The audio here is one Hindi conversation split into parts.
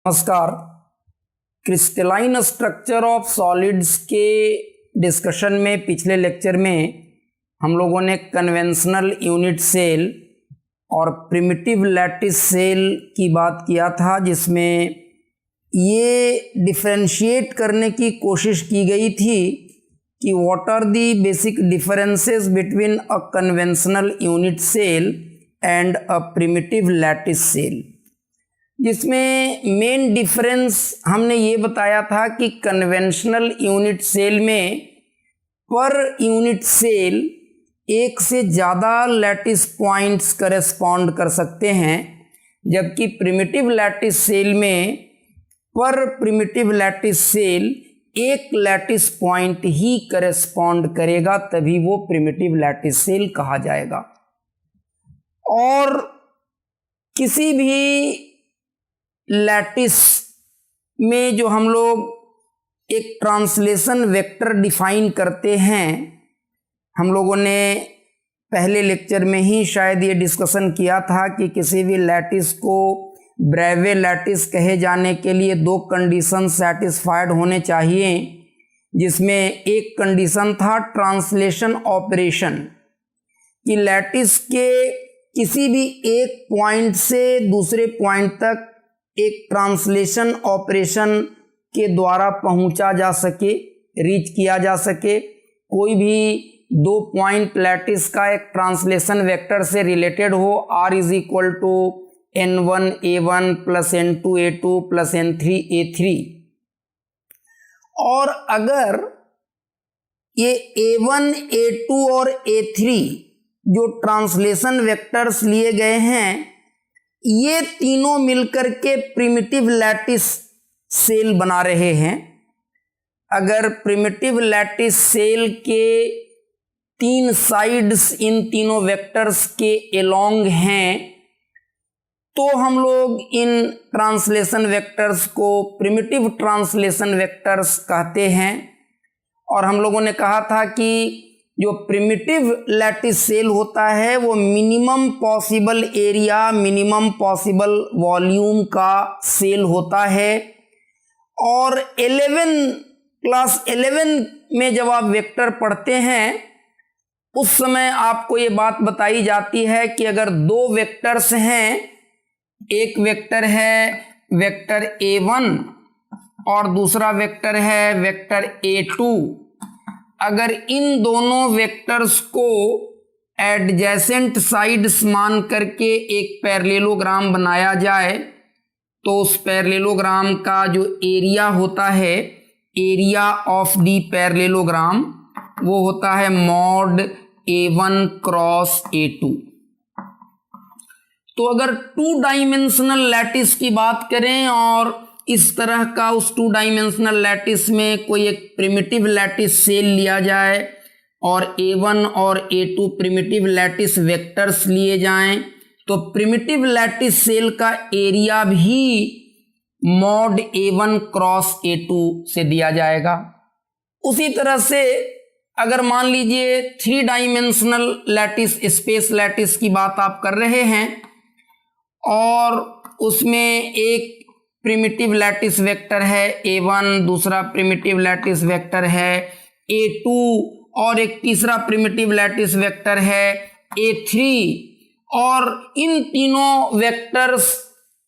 नमस्कार। क्रिस्टलाइन स्ट्रक्चर ऑफ सॉलिड्स के डिस्कशन में पिछले लेक्चर में हम लोगों ने कन्वेंशनल यूनिट सेल और प्रिमिटिव लैटिस सेल की बात किया था, जिसमें ये डिफरेंशिएट करने की कोशिश की गई थी कि what are the basic differences between a conventional unit cell and a primitive lattice cell, जिसमें मेन डिफरेंस हमने ये बताया था कि कन्वेंशनल यूनिट सेल में पर यूनिट सेल एक से ज़्यादा लैटिस पॉइंट्स करेस्पॉन्ड कर सकते हैं, जबकि प्रिमिटिव लैटिस सेल में पर प्रिमिटिव लैटिस सेल एक लैटिस पॉइंट ही करेस्पॉन्ड करेगा, तभी वो प्रिमिटिव लैटिस सेल कहा जाएगा। और किसी भी लैटिस में जो हम लोग एक ट्रांसलेशन वेक्टर डिफाइन करते हैं, हम लोगों ने पहले लेक्चर में ही शायद ये डिस्कशन किया था कि किसी भी लैटिस को ब्रेवे लैटिस कहे जाने के लिए दो कंडीशन सेटिस्फाइड होने चाहिए, जिसमें एक कंडीशन था ट्रांसलेशन ऑपरेशन, कि लैटिस के किसी भी एक पॉइंट से दूसरे पॉइंट तक एक ट्रांसलेशन ऑपरेशन के द्वारा पहुंचा जा सके, रीच किया जा सके। कोई भी दो पॉइंट लैटिस का एक ट्रांसलेशन वेक्टर से रिलेटेड हो, r is equal to n1a1 plus n2a2 plus n3a3, और अगर ये a1 a2 और a3 जो ट्रांसलेशन वेक्टर्स लिए गए हैं, ये तीनों मिलकर के प्रिमिटिव लैटिस सेल बना रहे हैं। अगर प्रिमिटिव लैटिस सेल के तीन साइड्स इन तीनों वेक्टर्स के एलोंग हैं, तो हम लोग इन ट्रांसलेशन वेक्टर्स को प्रिमिटिव ट्रांसलेशन वेक्टर्स कहते हैं। और हम लोगों ने कहा था कि जो प्रिमिटिव लैटिस सेल होता है वो minimum possible area, minimum possible volume का सेल होता है। और क्लास 11 में जब आप वेक्टर पढ़ते हैं, उस समय आपको ये बात बताई जाती है कि अगर दो वेक्टर्स हैं, एक वेक्टर है वेक्टर a1 और दूसरा वेक्टर है वेक्टर a2, अगर इन दोनों वेक्टर्स को एडजेसेंट साइड्स मान करके एक पैरेललोग्राम बनाया जाए, तो उस पैरेललोग्राम का जो एरिया होता है, एरिया ऑफ दी पैरेललोग्राम, वो होता है मॉड a1 क्रॉस a2। तो अगर टू डायमेंशनल लैटिस की बात करें और इस तरह का उस टू डायमेंशनल लैटिस में कोई एक प्रिमिटिव लैटिस सेल लिया जाए और a1 और a2 प्रिमिटिव लैटिस वेक्टर्स लिए जाएं, तो प्रिमिटिव लैटिस सेल का एरिया भी मॉड a1 क्रॉस a2 से दिया जाएगा। उसी तरह से अगर मान लीजिए three dimensional lattice, space lattice की बात आप कर रहे हैं और उसमें एक प्रिमिटिव लैटिस वेक्टर है a1, दूसरा प्रिमिटिव लैटिस वेक्टर है a2 और एक तीसरा प्रिमिटिव लैटिस वेक्टर है a3, और इन तीनों वेक्टर्स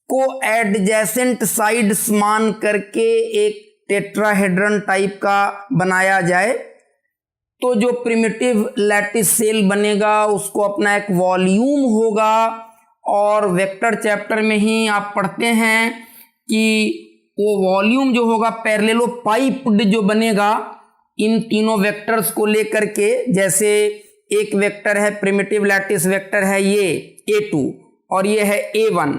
को एडजेसेंट साइड्स मान करके एक टेट्राहेड्रन टाइप का बनाया जाए, तो जो प्रिमिटिव लैटिस सेल बनेगा उसको अपना एक वॉल्यूम होगा। और वेक्टर चैप्टर में ही आप पढ़ते हैं कि वो वॉल्यूम जो होगा पैरेललोपाइप्ड जो बनेगा इन तीनों वेक्टर्स को लेकर के, जैसे एक वेक्टर है प्रिमिटिव लैटिस वेक्टर है ये a2 और ये है a1,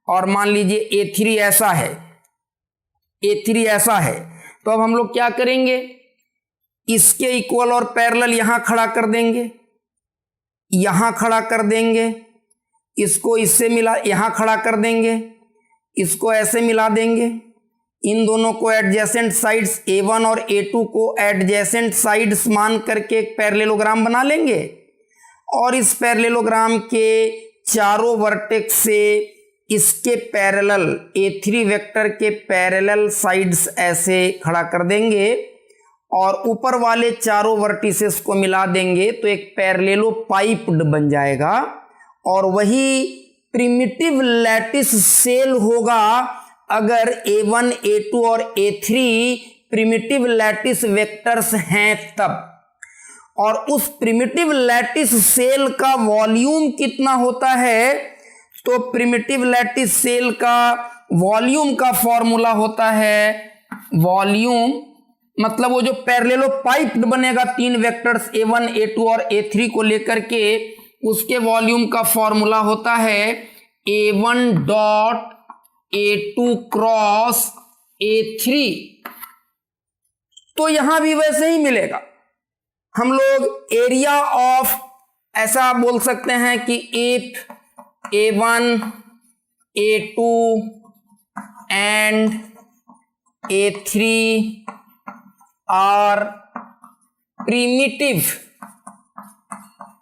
और मान लीजिए a3 ऐसा है, a3 ऐसा है, तो अब हम लोग क्या करेंगे, इसके इक्वल और पैरेलल यहां खड़ा कर देंगे, यहां खड़ा कर देंगे, इसको इससे मिला यहां खड़ा कर देंगे, इसको ऐसे मिला देंगे, इन दोनों को एडजेसेंट साइड्स a1 और a2 को एडजेसेंट साइड्स मान करके एक पैरेललोग्राम बना लेंगे, और इस पैरेललोग्राम के चारों वर्टेक्स से इसके पैरेलल A3 वेक्टर के पैरेलल साइड्स ऐसे खड़ा कर देंगे और ऊपर वाले चारों वर्टिसेस को मिला देंगे तो एक पैरेलेलोपाइप्ड बन जाएगा और वही प्रिमिटिव लैटिस सेल होगा अगर A1, A2 और A3 प्रिमिटिव लैटिस वेक्टर्स हैं तब। और उस प्रिमिटिव लैटिस सेल का वॉल्यूम कितना होता है, तो प्रिमिटिव लैटिस सेल का वॉल्यूम का फॉर्मूला होता है, वॉल्यूम मतलब वो जो पैरेलेलोपाइप्ड बनेगा तीन वेक्टर्स A1, A2 और A3 को लेकर के, उसके वॉल्यूम का फॉर्मूला होता है A1 dot A2 cross A3। तो यहां भी वैसे ही मिलेगा। हम लोग एरिया ऑफ ऐसा बोल सकते हैं कि if A1, A2 and A3 are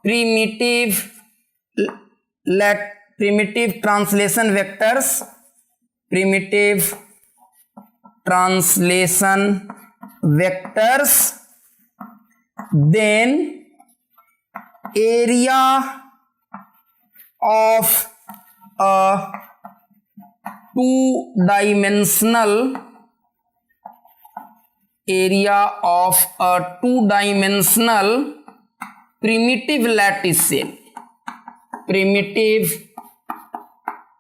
primitive translation vectors, then area of a two-dimensional primitive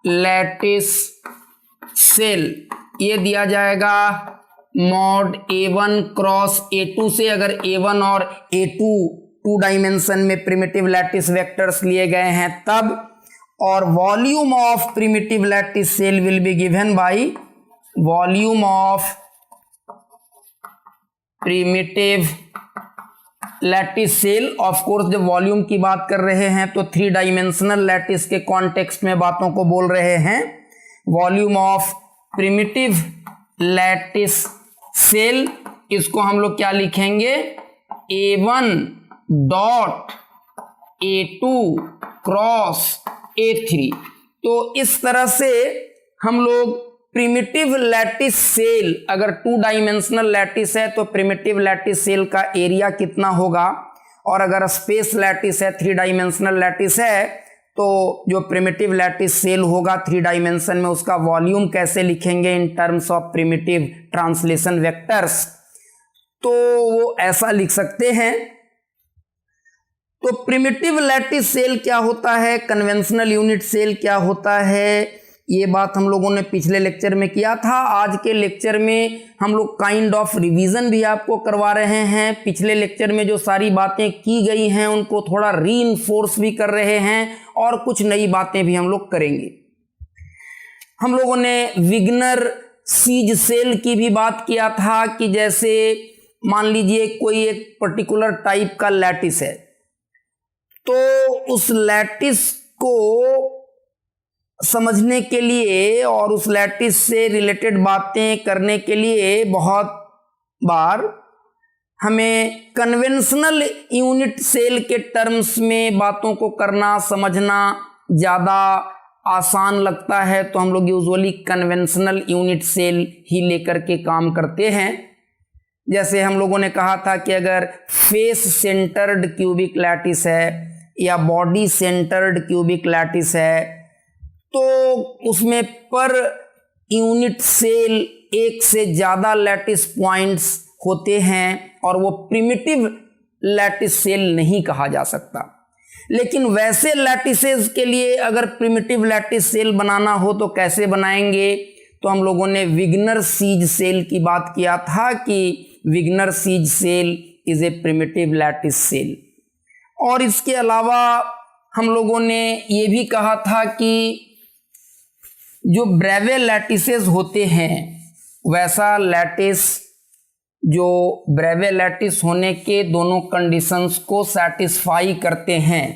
lattice cell ये दिया जाएगा मॉड A1 क्रॉस A2 से। अगर A1 और A2 टू डायमेंशन में प्रिमिटिव लैटिस वेक्टर्स लिए गए हैं तब, और volume of primitive lattice cell will be given by volume of primitive lattice cell. Of course जब वॉल्यूम की बात कर रहे हैं तो थ्री डायमेंशनल लैटिस के कॉन्टेक्स्ट में बातों को बोल रहे हैं। Volume of primitive lattice cell, इसको हम लोग क्या लिखेंगे, A1 dot A2 cross A3। तो इस तरह से हम लोग प्रिमिटिव लैटिस सेल, अगर टू डायमेंशनल लैटिस है तो प्रिमिटिव लैटिस सेल का एरिया कितना होगा, और अगर स्पेस लैटिस है, थ्री डायमेंशनल लैटिस है, तो जो प्रिमिटिव लैटिस सेल होगा थ्री डायमेंशन में उसका वॉल्यूम कैसे लिखेंगे in terms of primitive translation vectors, तो वो ऐसा लिख सकते हैं। तो प्रिमिटिव लैटिस सेल क्या होता है, कन्वेंशनल यूनिट सेल क्या होता है, ये बात हम लोगों ने पिछले लेक्चर में किया था। आज के लेक्चर में हम लोग काइंड ऑफ रिवीजन भी आपको करवा रहे हैं। पिछले लेक्चर में जो सारी बातें की गई हैं उनको थोड़ा रीइंफोर्स भी कर रहे हैं और कुछ नई बातें भी हम लोग करेंगे। हम लोगों ने विग्नर सीज सेल की भी बात किया था कि जैसे मान लीजिए कोई एक पर्टिकुलर टाइप का लैटिस है, तो उस लैटिस को समझने के लिए और उस लैटिस से रिलेटेड बातें करने के लिए बहुत बार हमें कन्वेंशनल यूनिट सेल के टर्म्स में बातों को करना समझना ज़्यादा आसान लगता है, तो हम लोग यूजुअली कन्वेंशनल यूनिट सेल ही लेकर के काम करते हैं। जैसे हम लोगों ने कहा था कि अगर फेस सेंटर्ड क्यूबिक लैटिस है या बॉडी सेंटर्ड क्यूबिक लैटिस है, तो उसमें पर यूनिट सेल एक से ज़्यादा लैटिस पॉइंट्स होते हैं और वो प्रिमिटिव लैटिस सेल नहीं कहा जा सकता। लेकिन वैसे लैटिसेस के लिए अगर प्रिमिटिव लैटिस सेल बनाना हो तो कैसे बनाएंगे, तो हम लोगों ने विग्नर सीज सेल की बात किया था कि विग्नर सीज cell is a primitive lattice cell. और इसके अलावा हम लोगों ने ये भी कहा था कि जो ब्रेवे लैटिसेस होते हैं, वैसा लैटिस जो ब्रेवे लैटिस होने के दोनों कंडीशंस को सैटिस्फाई करते हैं,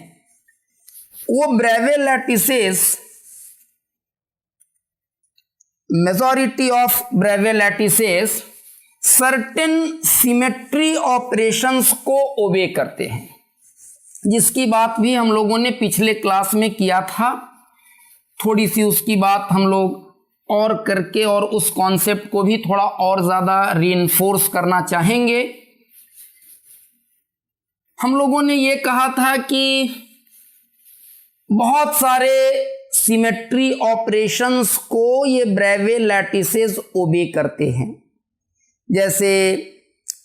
वो Bravais lattices, majority of Bravais lattices certain symmetry operations को ओबे करते हैं, जिसकी बात भी हम लोगों ने पिछले क्लास में किया था थोड़ी सी उसकी बात हम लोग और करके और उस कॉन्सेप्ट को भी थोड़ा और ज़्यादा रीइंफोर्स करना चाहेंगे। हम लोगों ने ये कहा था कि बहुत सारे सिमेट्री ऑपरेशंस को ये ब्रेवे लैटिसेस ओबे करते हैं, जैसे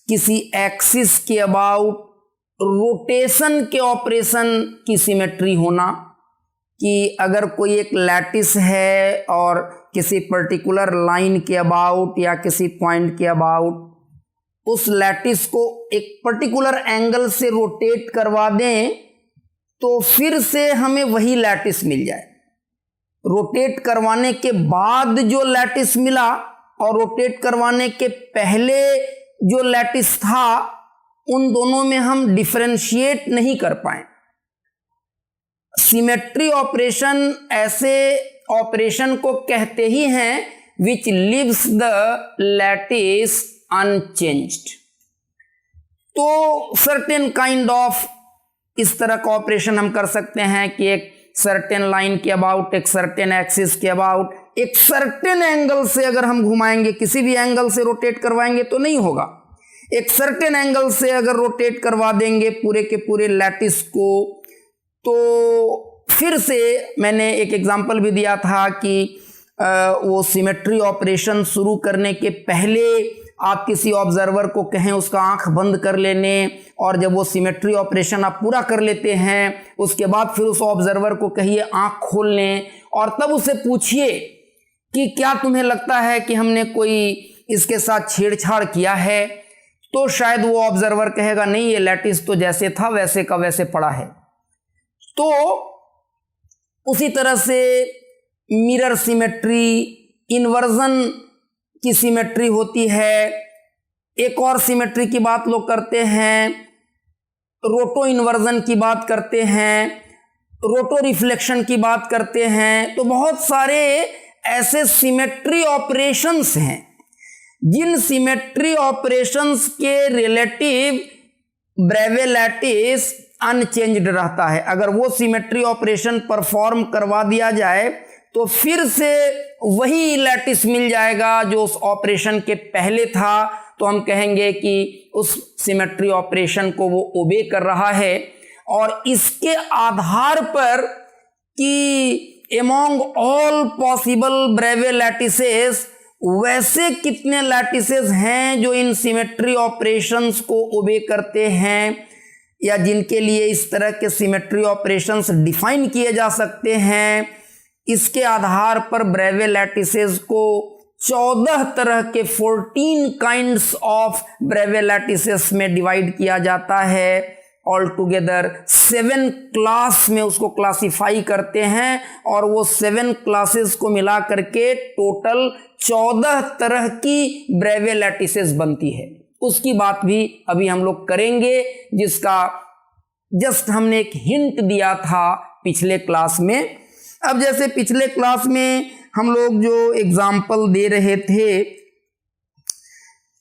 किसी एक्सिस के अबाउट रोटेशन के ऑपरेशन की सिमेट्री होना, कि अगर कोई एक लैटिस है और किसी पर्टिकुलर लाइन के अबाउट या किसी पॉइंट के अबाउट उस लैटिस को एक पर्टिकुलर एंगल से रोटेट करवा दें तो फिर से हमें वही लैटिस मिल जाए। रोटेट करवाने के बाद जो लैटिस मिला और रोटेट करवाने के पहले जो लैटिस था, उन दोनों में हम डिफरेंशिएट नहीं कर पाए। सिमेट्री ऑपरेशन ऐसे ऑपरेशन को कहते ही हैं विच लिव्स द लैटिस अनचेंज्ड। तो सर्टेन काइंड ऑफ इस तरह का ऑपरेशन हम कर सकते हैं कि एक सर्टेन लाइन के अबाउट, एक सर्टेन एक्सिस के अबाउट, एक सर्टेन एंगल से अगर हम घुमाएंगे, किसी भी एंगल से रोटेट करवाएंगे तो नहीं होगा। एक सर्टेन एंगल से अगर रोटेट करवा देंगे पूरे के पूरे लैटिस को, तो फिर से मैंने एक एग्जांपल भी दिया था कि वो सिमेट्री ऑपरेशन शुरू करने के पहले आप किसी ऑब्जर्वर को कहें उसका आंख बंद कर लेने, और जब वो सिमेट्री ऑपरेशन आप पूरा कर लेते हैं उसके बाद फिर उस ऑब्जर्वर को कहिए आंख खोल लें, और तब उसे पूछिए कि क्या तुम्हें लगता है कि हमने कोई इसके साथ छेड़छाड़ किया है, तो शायद वो ऑब्जर्वर कहेगा नहीं, ये लैटिस तो जैसे था वैसे का वैसे पड़ा है। तो उसी तरह से मिरर सिमेट्री, इन्वर्जन की सिमेट्री होती है। एक और सिमेट्री की बात लोग करते हैं, रोटो इन्वर्जन की बात करते हैं, रोटो रिफ्लेक्शन की बात करते हैं। तो बहुत सारे ऐसे सिमेट्री ऑपरेशंस हैं जिन सिमेट्री ऑपरेशंस के रिलेटिव ब्रेवे लैटिस अनचेंज्ड रहता है। अगर वो सिमेट्री ऑपरेशन परफॉर्म करवा दिया जाए तो फिर से वही लैटिस मिल जाएगा जो उस ऑपरेशन के पहले था, तो हम कहेंगे कि उस सिमेट्री ऑपरेशन को वो ओबे कर रहा है। और इसके आधार पर कि एमॉन्ग ऑल पॉसिबल ब्रेवे लैटिसेस वैसे कितने लैटिसेस हैं जो इन सिमेट्री ऑपरेशंस को ओबे करते हैं, या जिनके लिए इस तरह के सिमेट्री ऑपरेशंस डिफाइन किए जा सकते हैं, इसके आधार पर ब्रेवे लैटिसेस को 14 तरह के 14 काइंड्स ऑफ ब्रेवे लैटिसेस में डिवाइड किया जाता है। ऑल टुगेदर 7 क्लास में उसको क्लासिफाई करते हैं, और वो 7 क्लासेस को मिला करके टोटल 14 तरह की ब्रेवे लैटिसेस बनती है। उसकी बात भी अभी हम लोग करेंगे, जिसका जस्ट हमने एक हिंट दिया था पिछले क्लास में। अब जैसे पिछले क्लास में हम लोग जो एग्जाम्पल दे रहे थे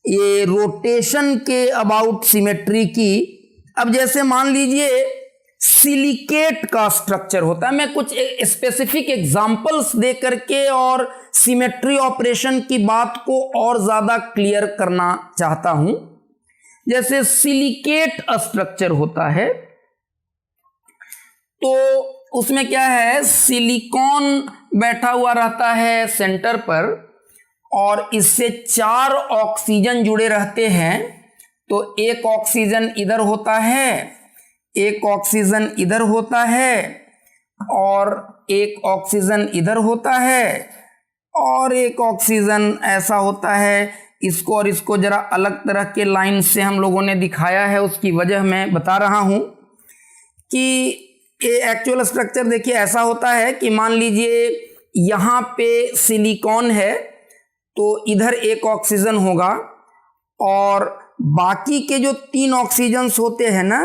ये रोटेशन के अबाउट सिमेट्री की, अब जैसे मान लीजिए सिलिकेट का स्ट्रक्चर होता है, मैं कुछ स्पेसिफिक एग्जाम्पल्स दे करके और सिमेट्री ऑपरेशन की बात को और ज़्यादा क्लियर करना चाहता हूं। जैसे सिलिकेट स्ट्रक्चर होता है तो उसमें क्या है, सिलिकॉन बैठा हुआ रहता है सेंटर पर और इससे 4 ऑक्सीजन जुड़े रहते हैं। तो एक ऑक्सीजन इधर होता है, एक ऑक्सीजन इधर होता है, और एक ऑक्सीजन इधर होता है, और एक ऑक्सीजन ऐसा होता है। इसको और इसको जरा अलग तरह के लाइन से हम लोगों ने दिखाया है, उसकी वजह मैं बता रहा हूं कि ये एक्चुअल स्ट्रक्चर देखिए ऐसा होता है कि मान लीजिए यहाँ पे सिलिकॉन है तो इधर एक ऑक्सीजन होगा, और बाकी के जो 3 ऑक्सीजन्स होते हैं ना,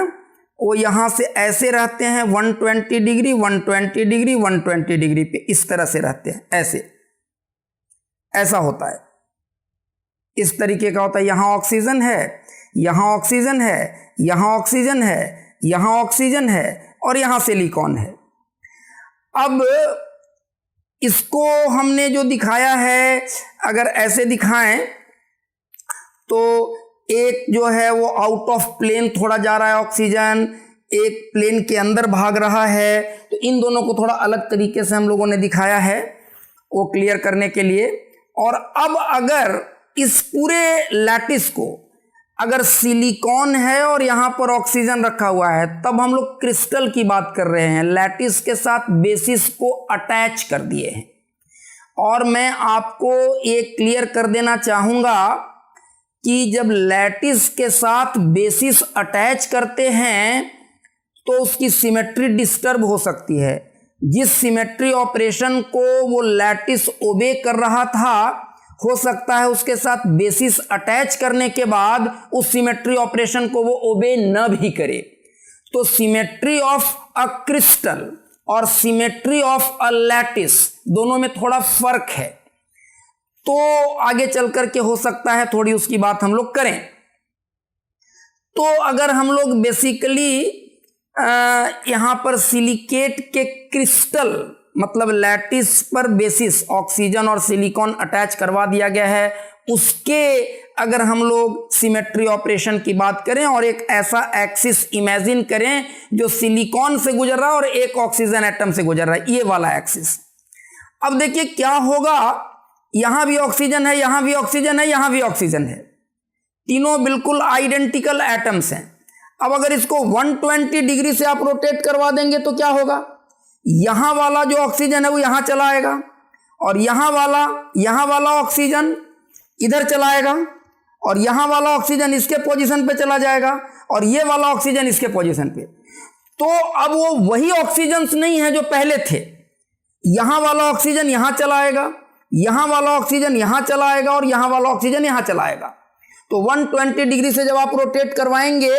वो यहाँ से ऐसे रहते हैं 120 डिग्री 120 डिग्री 120 डिग्री पे, इस तरह से रहते हैं, ऐसा होता है, इस तरीके का होता है। यहाँ ऑक्सीजन है, यहाँ ऑक्सीजन है, यहाँ ऑक्सीजन है, यहाँ ऑक्सीजन है, और यहाँ सिलिकॉन है। अब इसको हमने जो दिखाया है, अगर ऐसे दिखाएं तो एक जो है वो आउट ऑफ प्लेन थोड़ा जा रहा है ऑक्सीजन, एक प्लेन के अंदर भाग रहा है। तो इन दोनों को थोड़ा अलग तरीके से हम लोगों ने दिखाया है वो क्लियर करने के लिए। और अब अगर इस पूरे लैटिस को अगर सिलिकॉन है और यहाँ पर ऑक्सीजन रखा हुआ है, तब हम लोग क्रिस्टल की बात कर रहे हैं। लैटिस के साथ बेसिस को अटैच कर दिए हैं। और मैं आपको ये क्लियर कर देना चाहूँगा कि जब लैटिस के साथ बेसिस अटैच करते हैं तो उसकी सिमेट्री डिस्टर्ब हो सकती है। जिस सिमेट्री ऑपरेशन को वो लैटिस ओबे कर रहा था, हो सकता है उसके साथ बेसिस अटैच करने के बाद उस सिमेट्री ऑपरेशन को वो ओबे न भी करे। तो सिमेट्री ऑफ अ क्रिस्टल और सिमेट्री ऑफ अ लैटिस दोनों में थोड़ा फर्क है। तो आगे चल करके हो सकता है थोड़ी उसकी बात हम लोग करें। तो अगर हम लोग बेसिकली यहाँ पर सिलिकेट के क्रिस्टल मतलब लैटिस पर बेसिस ऑक्सीजन और सिलिकॉन अटैच करवा दिया गया है, उसके अगर हम लोग सिमेट्री ऑपरेशन की बात करें और एक ऐसा एक्सिस इमेजिन करें जो सिलिकॉन से गुजर रहा है और एक ऑक्सीजन एटम से गुजर रहा है, ये वाला एक्सिस। अब देखिए क्या होगा, यहां भी ऑक्सीजन है, यहां भी ऑक्सीजन है, यहां भी ऑक्सीजन है, तीनों बिल्कुल आइडेंटिकल एटम्स हैं। अब अगर इसको 120 डिग्री से आप रोटेट करवा देंगे तो क्या होगा, यहां वाला जो ऑक्सीजन है वो यहां चला आएगा और यहां वाला ऑक्सीजन इधर चला आएगा और यहां वाला ऑक्सीजन इसके पोजीशन पे चला जाएगा और ये वाला ऑक्सीजन इसके पोजीशन पे। तो अब वो वही ऑक्सीजन नहीं है जो पहले थे। यहां वाला ऑक्सीजन यहां चला आएगा, यहां वाला ऑक्सीजन यहां चला आएगा और यहां वाला ऑक्सीजन यहां चला आएगा। तो 120 डिग्री से जब आप रोटेट करवाएंगे,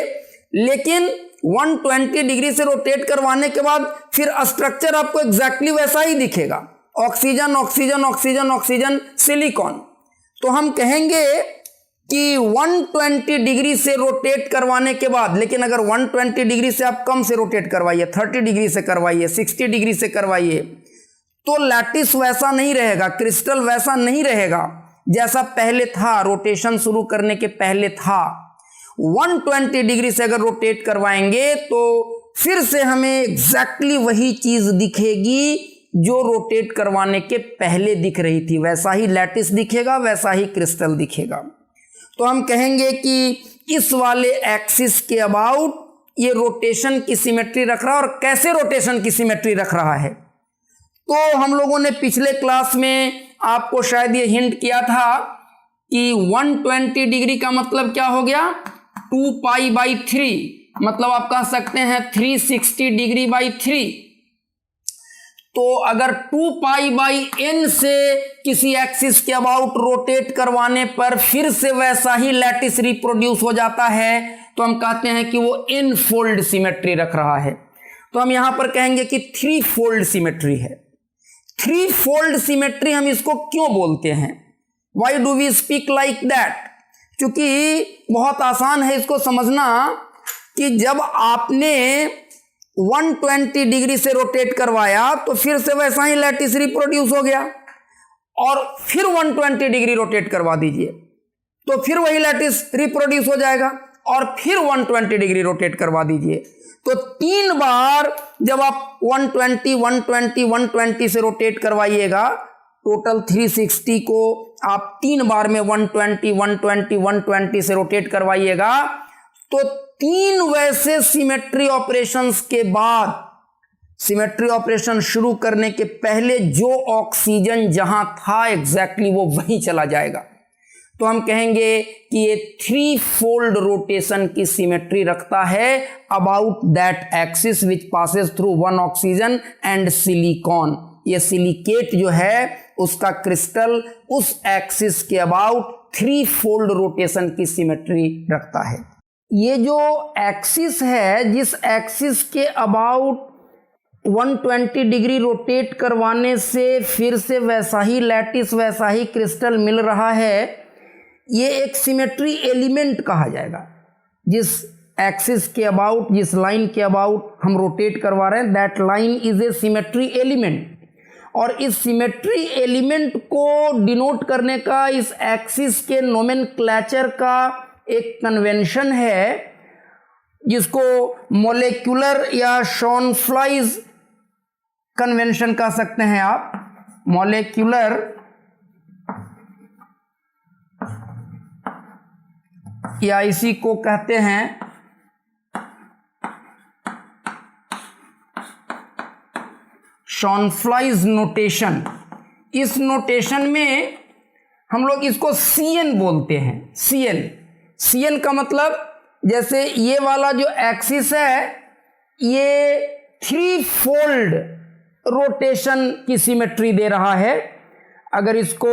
लेकिन 120 डिग्री से रोटेट करवाने के बाद फिर स्ट्रक्चर आपको एग्जैक्टली वैसा ही दिखेगा, oxygen oxygen oxygen oxygen silicon. तो हम कहेंगे कि 120 डिग्री से रोटेट करवाने के बाद, लेकिन अगर 120 डिग्री से आप कम से रोटेट करवाइए, 30 डिग्री से करवाइए, 60 डिग्री से करवाइए, तो लैटिस वैसा नहीं रहेगा, क्रिस्टल वैसा नहीं रहेगा जैसा पहले था, रोटेशन शुरू करने के पहले था। 120 डिग्री से अगर रोटेट करवाएंगे तो फिर से हमें एग्जैक्टली वही चीज दिखेगी जो रोटेट करवाने के पहले दिख रही थी, वैसा ही लैटिस दिखेगा, वैसा ही क्रिस्टल दिखेगा। तो हम कहेंगे कि इस वाले एक्सिस के अबाउट ये रोटेशन की सिमेट्री रख रहा है। और कैसे रोटेशन की सिमेट्री रख रहा है, तो हम लोगों ने पिछले क्लास में आपको शायद ये हिंट किया था कि 120 डिग्री का मतलब क्या हो गया, 2π/3, मतलब आप कह सकते हैं 360 डिग्री बाई 3। तो अगर 2π/n से किसी एक्सिस के अबाउट रोटेट करवाने पर फिर से वैसा ही लैटिस रिप्रोड्यूस हो जाता है, तो हम कहते हैं कि वो n फोल्ड सिमेट्री रख रहा है। तो हम यहां पर कहेंगे कि 3 फोल्ड सिमेट्री है। 3 फोल्ड सिमेट्री हम इसको क्यों बोलते हैं, why do we speak like that? क्योंकि बहुत आसान है इसको समझना कि जब आपने 120 डिग्री से रोटेट करवाया तो फिर से वैसा ही लैटिस रिप्रोड्यूस हो गया, और फिर 120 डिग्री रोटेट करवा दीजिए तो फिर वही लैटिस रिप्रोड्यूस हो जाएगा, और फिर 120 डिग्री रोटेट करवा दीजिए। तो 3 बार जब आप 120 120 120 से रोटेट करवाइएगा, टोटल 360 को आप 3 बार में 120 120 120 से रोटेट करवाइएगा, तो 3 वैसे सिमेट्री ऑपरेशंस के बाद, सिमेट्री ऑपरेशन शुरू करने के पहले जो ऑक्सीजन जहां था एग्जैक्टली वो वहीं चला जाएगा। तो हम कहेंगे कि ये 3 फोल्ड रोटेशन की सिमेट्री रखता है about that axis which passes through 1 oxygen and silicon. ये सिलिकेट जो है उसका क्रिस्टल उस एक्सिस के अबाउट 3 फोल्ड रोटेशन की सिमेट्री रखता है। ये जो एक्सिस है, जिस एक्सिस के अबाउट 120 डिग्री रोटेट करवाने से फिर से वैसा ही लैटिस वैसा ही क्रिस्टल मिल रहा है, ये एक सिमेट्री एलिमेंट कहा जाएगा। जिस एक्सिस के अबाउट, जिस लाइन के अबाउट हम रोटेट करवा रहे हैं, that line is a symmetry element. और इस सिमेट्री एलिमेंट को डिनोट करने का इस एक्सिस के नोमेनक्लेचर का एक कन्वेंशन है जिसको मॉलिक्यूलर या शॉनफ्लाइज कन्वेंशन कह सकते हैं आप। मॉलिक्यूलर या इसी को कहते हैं शॉनफ्लाइज नोटेशन। इस नोटेशन में हम लोग इसको CN बोलते हैं। CN का मतलब जैसे ये वाला जो एक्सिस है ये 3 फोल्ड रोटेशन की सिमेट्री दे रहा है। अगर इसको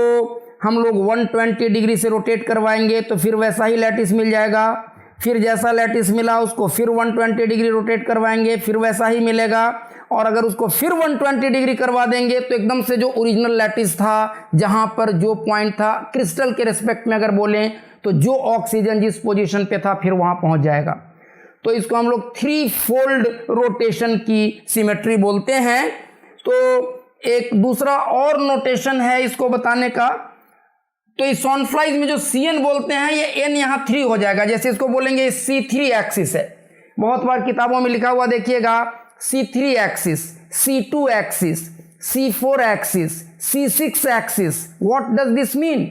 हम लोग 120 डिग्री से रोटेट करवाएंगे तो फिर वैसा ही लैटिस मिल जाएगा, फिर जैसा लैटिस मिला उसको फिर 120 डिग्री रोटेट करवाएंगे फिर वैसा ही मिलेगा, और अगर उसको फिर 120 डिग्री करवा देंगे तो एकदम से जो ओरिजिनल लैटिस था, जहां पर जो पॉइंट था, क्रिस्टल के रेस्पेक्ट में अगर बोलें तो जो ऑक्सीजन जिस पोजीशन पे था फिर वहां पहुंच जाएगा। तो इसको हम लोग 3 फोल्ड रोटेशन की सिमेट्री बोलते हैं। तो एक दूसरा और नोटेशन है इसको बताने का, तो इस शॉनफ्लाइज में जो CN बोलते हैं ये N यहाँ 3 हो जाएगा। जैसे इसको बोलेंगे C3 एक्सिस है, बहुत बार किताबों में लिखा हुआ देखिएगा C3 axis, C2 axis, C4 axis, C6 axis. What does this mean?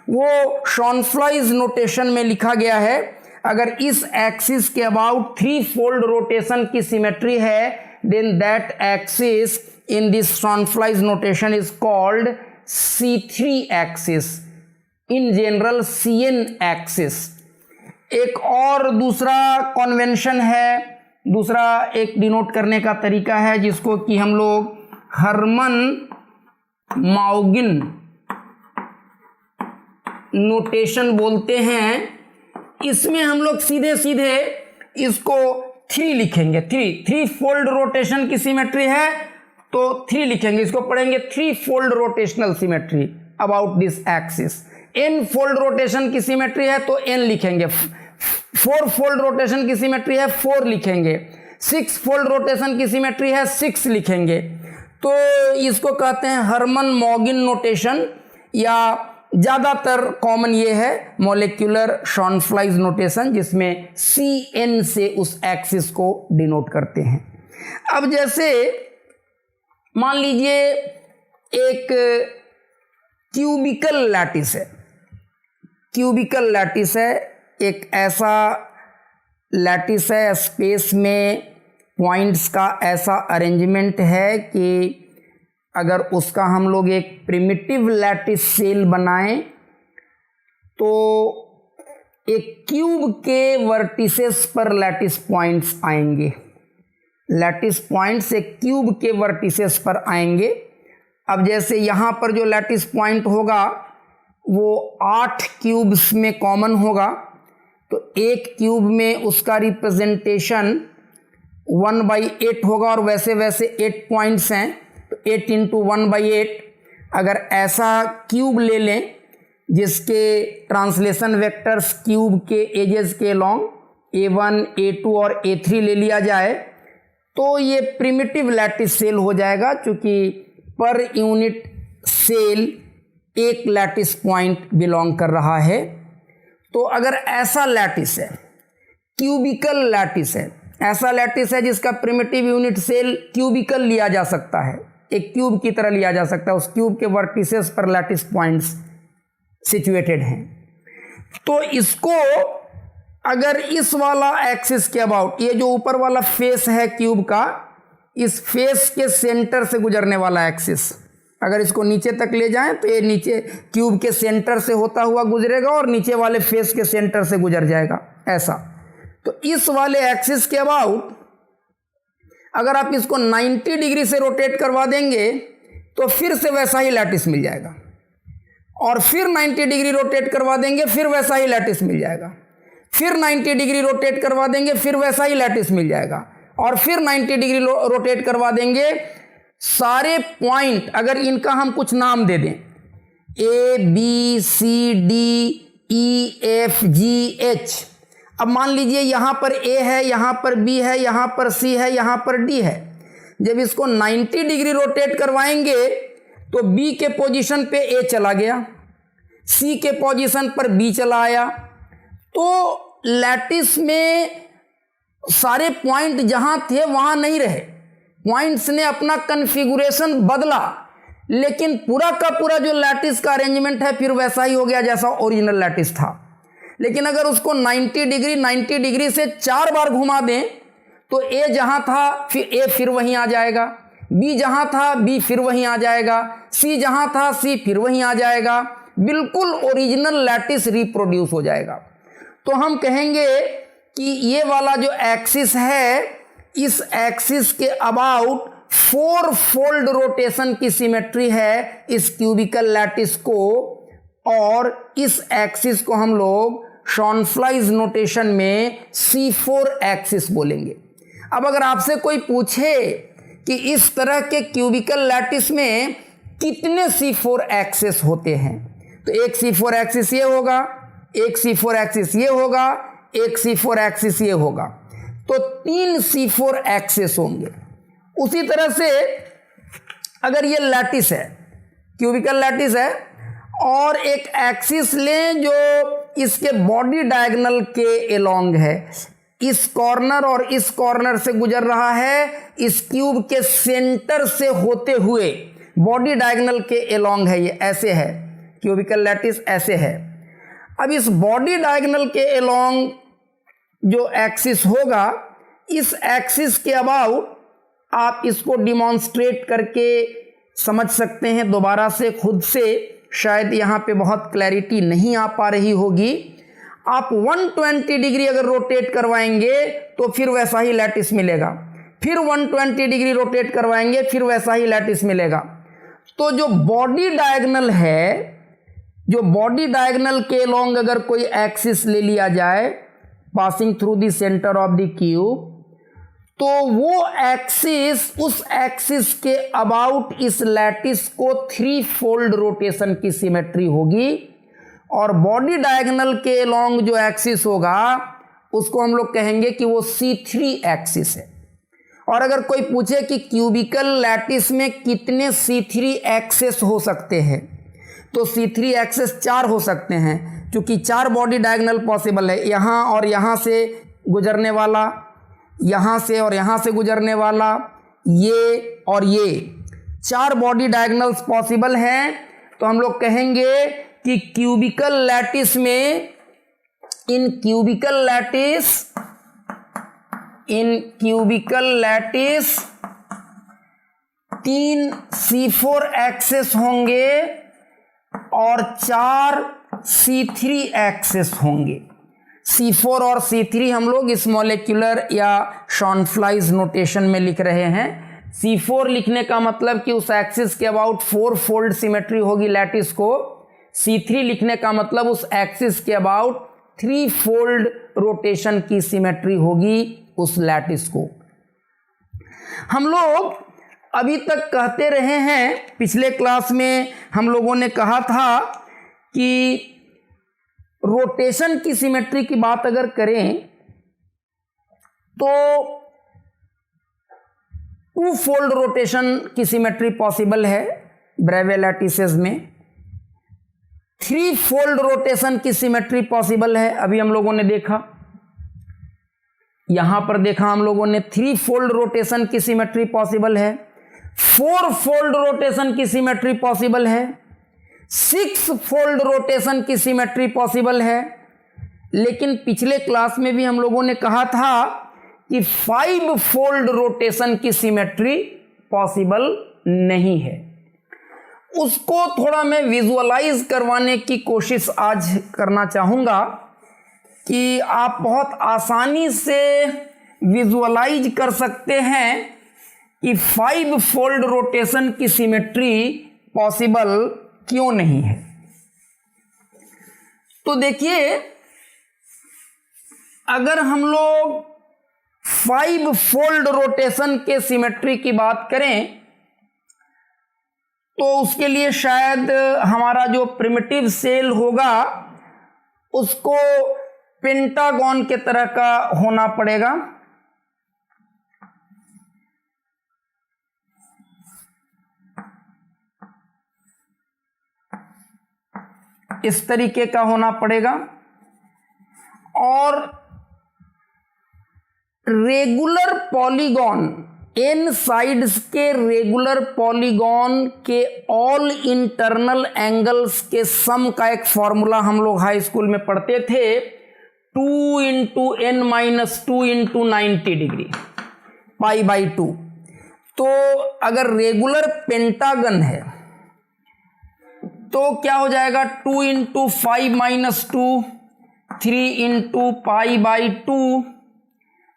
वो शॉनफ्लाइज नोटेशन में लिखा गया है। अगर इस एक्सिस के अबाउट 3 फोल्ड रोटेशन की सिमेट्री है then that axis in this Schonflies notation is called C3 axis, in general CN axis। एक और दूसरा कन्वेंशन है, दूसरा एक डिनोट करने का तरीका है जिसको कि हम लोग हर्मन मॉगिन नोटेशन बोलते हैं। इसमें हम लोग सीधे सीधे इसको 3 लिखेंगे। 3 फोल्ड रोटेशन की सिमेट्री है तो 3 लिखेंगे, इसको पढ़ेंगे 3 fold rotational symmetry about this axis. N fold rotation की सिमेट्री है तो N लिखेंगे, 4 फोल्ड रोटेशन की सिमेट्री है 4 लिखेंगे, 6 फोल्ड रोटेशन की सिमेट्री है 6 लिखेंगे। तो इसको कहते हैं हर्मन मॉगिन नोटेशन, या ज़्यादातर कॉमन ये है मॉलिक्यूलर शॉनफ्लाइज नोटेशन, जिसमें CN से उस एक्सिस को डिनोट करते हैं। अब जैसे मान लीजिए एक क्यूबिकल लैटिस है, क्यूबिकल लैटिस है, एक ऐसा लैटिस है, स्पेस में पॉइंट्स का ऐसा अरेंजमेंट है कि अगर उसका हम लोग एक प्रिमिटिव लैटिस सेल बनाएं तो एक क्यूब के वर्टिसेस पर लैटिस पॉइंट्स आएंगे। लैटिस पॉइंट्स एक क्यूब के वर्टिसेस पर आएंगे। अब जैसे यहाँ पर जो लैटिस पॉइंट होगा वो 8 क्यूब्स में कॉमन होगा, तो एक क्यूब में उसका रिप्रेजेंटेशन 1/8 होगा, और वैसे वैसे 8 पॉइंट्स हैं तो 8 × 1/8। अगर ऐसा क्यूब ले लें जिसके ट्रांसलेशन वेक्टर्स क्यूब के एजेस के लॉन्ग A1, A2 और A3 ले लिया जाए तो ये प्रिमिटिव लैटिस सेल हो जाएगा, क्योंकि पर यूनिट सेल एक लैटिस पॉइंट बिलोंग कर रहा है। तो अगर ऐसा लैटिस है, क्यूबिकल लैटिस है, ऐसा लैटिस है जिसका प्रिमिटिव यूनिट सेल क्यूबिकल लिया जा सकता है, एक क्यूब की तरह लिया जा सकता है, उस क्यूब के वर्टिसेस पर लैटिस पॉइंट्स सिचुएटेड हैं, तो इसको अगर इस वाला एक्सिस के अबाउट, ये जो ऊपर वाला फेस है क्यूब का, इस फेस के सेंटर से गुजरने वाला एक्सिस, अगर इसको नीचे तक ले जाएं तो ये नीचे क्यूब के सेंटर से होता हुआ गुजरेगा और नीचे वाले फेस के सेंटर से गुजर जाएगा ऐसा। तो इस वाले एक्सिस के अबाउट अगर आप इसको 90 डिग्री से रोटेट करवा देंगे तो फिर से वैसा ही लैटिस मिल जाएगा, और फिर 90 डिग्री रोटेट करवा देंगे फिर वैसा ही लैटिस मिल जाएगा, फिर 90 डिग्री रोटेट करवा देंगे फिर वैसा ही लैटिस मिल जाएगा, और फिर 90 डिग्री रोटेट करवा देंगे। सारे पॉइंट अगर इनका हम कुछ नाम दे दें, A, B, C, D, E, F, G, H। अब मान लीजिए यहाँ पर A है, यहाँ पर B है, यहाँ पर C है, यहाँ पर D है। जब इसको 90 डिग्री रोटेट करवाएंगे तो बी के पोजीशन पे ए चला गया, सी के पोजीशन पर बी चला आया। तो लैटिस में सारे पॉइंट जहां थे वहां नहीं रहे, पॉइंट्स ने अपना कन्फिगुरेशन बदला, लेकिन पूरा का पूरा जो लैटिस का अरेंजमेंट है फिर वैसा ही हो गया जैसा ओरिजिनल लैटिस था। लेकिन अगर उसको 90 डिग्री से 4 बार घुमा दें तो ए जहां था फिर ए फिर वहीं आ जाएगा, बी जहां था बी फिर वहीं आ जाएगा, सी जहां था सी फिर वहीं आ जाएगा, बिल्कुल ओरिजिनल लैटिस रिप्रोड्यूस हो जाएगा। तो हम कहेंगे कि ये वाला जो एक्सिस है, इस एक्सिस के अबाउट 4 फोल्ड रोटेशन की सिमेट्री है इस क्यूबिकल लैटिस को, और इस एक्सिस को हम लोग शॉनफ्लाइज नोटेशन में C4 एक्सिस बोलेंगे। अब अगर आपसे कोई पूछे कि इस तरह के क्यूबिकल लैटिस में कितने C4 एक्सिस होते हैं, तो एक C4 एक्सिस ये होगा, एक C4 एक्सिस ये होगा, एक C4 एक्सिस ये होगा, तो 3 C4 एक्सिस होंगे। उसी तरह से अगर ये लैटिस है, क्यूबिकल लैटिस है, और एक एक्सिस लें जो इसके बॉडी डायगोनल के एलोंग है, इस कॉर्नर और इस कॉर्नर से गुजर रहा है, इस क्यूब के सेंटर से होते हुए बॉडी डायगोनल के एलोंग है, ये ऐसे है, क्यूबिकल लैटिस ऐसे है। अब इस बॉडी डायगोनल के एलोंग जो एक्सिस होगा, इस एक्सिस के अबाउट आप इसको डिमॉन्स्ट्रेट करके समझ सकते हैं दोबारा से खुद से, शायद यहाँ पे बहुत क्लैरिटी नहीं आ पा रही होगी। आप 120 डिग्री अगर रोटेट करवाएंगे तो फिर वैसा ही लैटिस मिलेगा, फिर 120 डिग्री रोटेट करवाएंगे फिर वैसा ही लैटिस मिलेगा। तो जो बॉडी डायगोनल है, जो बॉडी डायगोनल के अलोंग अगर कोई एक्सिस ले लिया जाए passing through the centre of the cube, तो वो एक्सिस, उस एक्सिस के अबाउट इस लैटिस को 3 फोल्ड रोटेशन की सिमेट्री होगी, और बॉडी डायगोनल के अलोंग जो एक्सिस होगा उसको हम लोग कहेंगे कि वो C3 एक्सिस है। और अगर कोई पूछे कि क्यूबिकल लैटिस में कितने C3 एक्सिस हो सकते हैं, तो C3 एक्सिस 4 हो सकते हैं, क्योंकि 4 बॉडी डायगोनल पॉसिबल है, यहाँ और यहाँ से गुजरने वाला, यहाँ से और यहाँ से गुजरने वाला, ये और ये 4 बॉडी डायगोनल्स पॉसिबल हैं। तो हम लोग कहेंगे कि क्यूबिकल लैटिस में, इन क्यूबिकल लैटिस 3 C4 एक्सिस होंगे और 4 C3 एक्सिस होंगे। C4 और C3 हम लोग इस मॉलिक्यूलर या शॉनफ्लाइज नोटेशन में लिख रहे हैं। C4 लिखने का मतलब कि उस एक्सिस के अबाउट 4 फोल्ड सिमेट्री होगी लैटिस को, C3 लिखने का मतलब उस एक्सिस के अबाउट 3 फोल्ड रोटेशन की सिमेट्री होगी उस लैटिस को। हम लोग अभी तक कहते रहे हैं, पिछले क्लास में हम लोगों ने कहा था कि रोटेशन की सिमेट्री की बात अगर करें तो 2 फोल्ड रोटेशन की सिमेट्री पॉसिबल है ब्रेवे लैटिसेस में, 3 फोल्ड रोटेशन की सिमेट्री पॉसिबल है, अभी हम लोगों ने देखा, यहां पर देखा हम लोगों ने 3 फोल्ड रोटेशन की सिमेट्री पॉसिबल है, 4 फोल्ड रोटेशन की सिमेट्री पॉसिबल है, 6 फोल्ड रोटेशन की सिमेट्री पॉसिबल है। लेकिन पिछले क्लास में भी हम लोगों ने कहा था कि 5 फोल्ड रोटेशन की सिमेट्री पॉसिबल नहीं है। उसको थोड़ा मैं विजुअलाइज करवाने की कोशिश आज करना चाहूँगा कि आप बहुत आसानी से विजुअलाइज कर सकते हैं कि 5 फोल्ड रोटेशन की सिमेट्री पॉसिबल क्यों नहीं है। तो देखिए, अगर हम लोग 5 फोल्ड रोटेशन के सिमेट्री की बात करें तो उसके लिए शायद हमारा जो प्रिमिटिव सेल होगा उसको पेंटागन के तरह का होना पड़ेगा। इस तरीके का होना पड़ेगा। और रेगुलर पॉलीगॉन, एन साइड्स के रेगुलर पॉलीगॉन के ऑल इंटरनल एंगल्स के सम का एक फॉर्मूला हम लोग हाई स्कूल में पढ़ते थे, 2 into n minus 2 into 90 degree π/2। तो अगर रेगुलर पेंटागन है तो क्या हो जाएगा, 2 इंटू 5 माइनस 2, 3 इंटू π/2,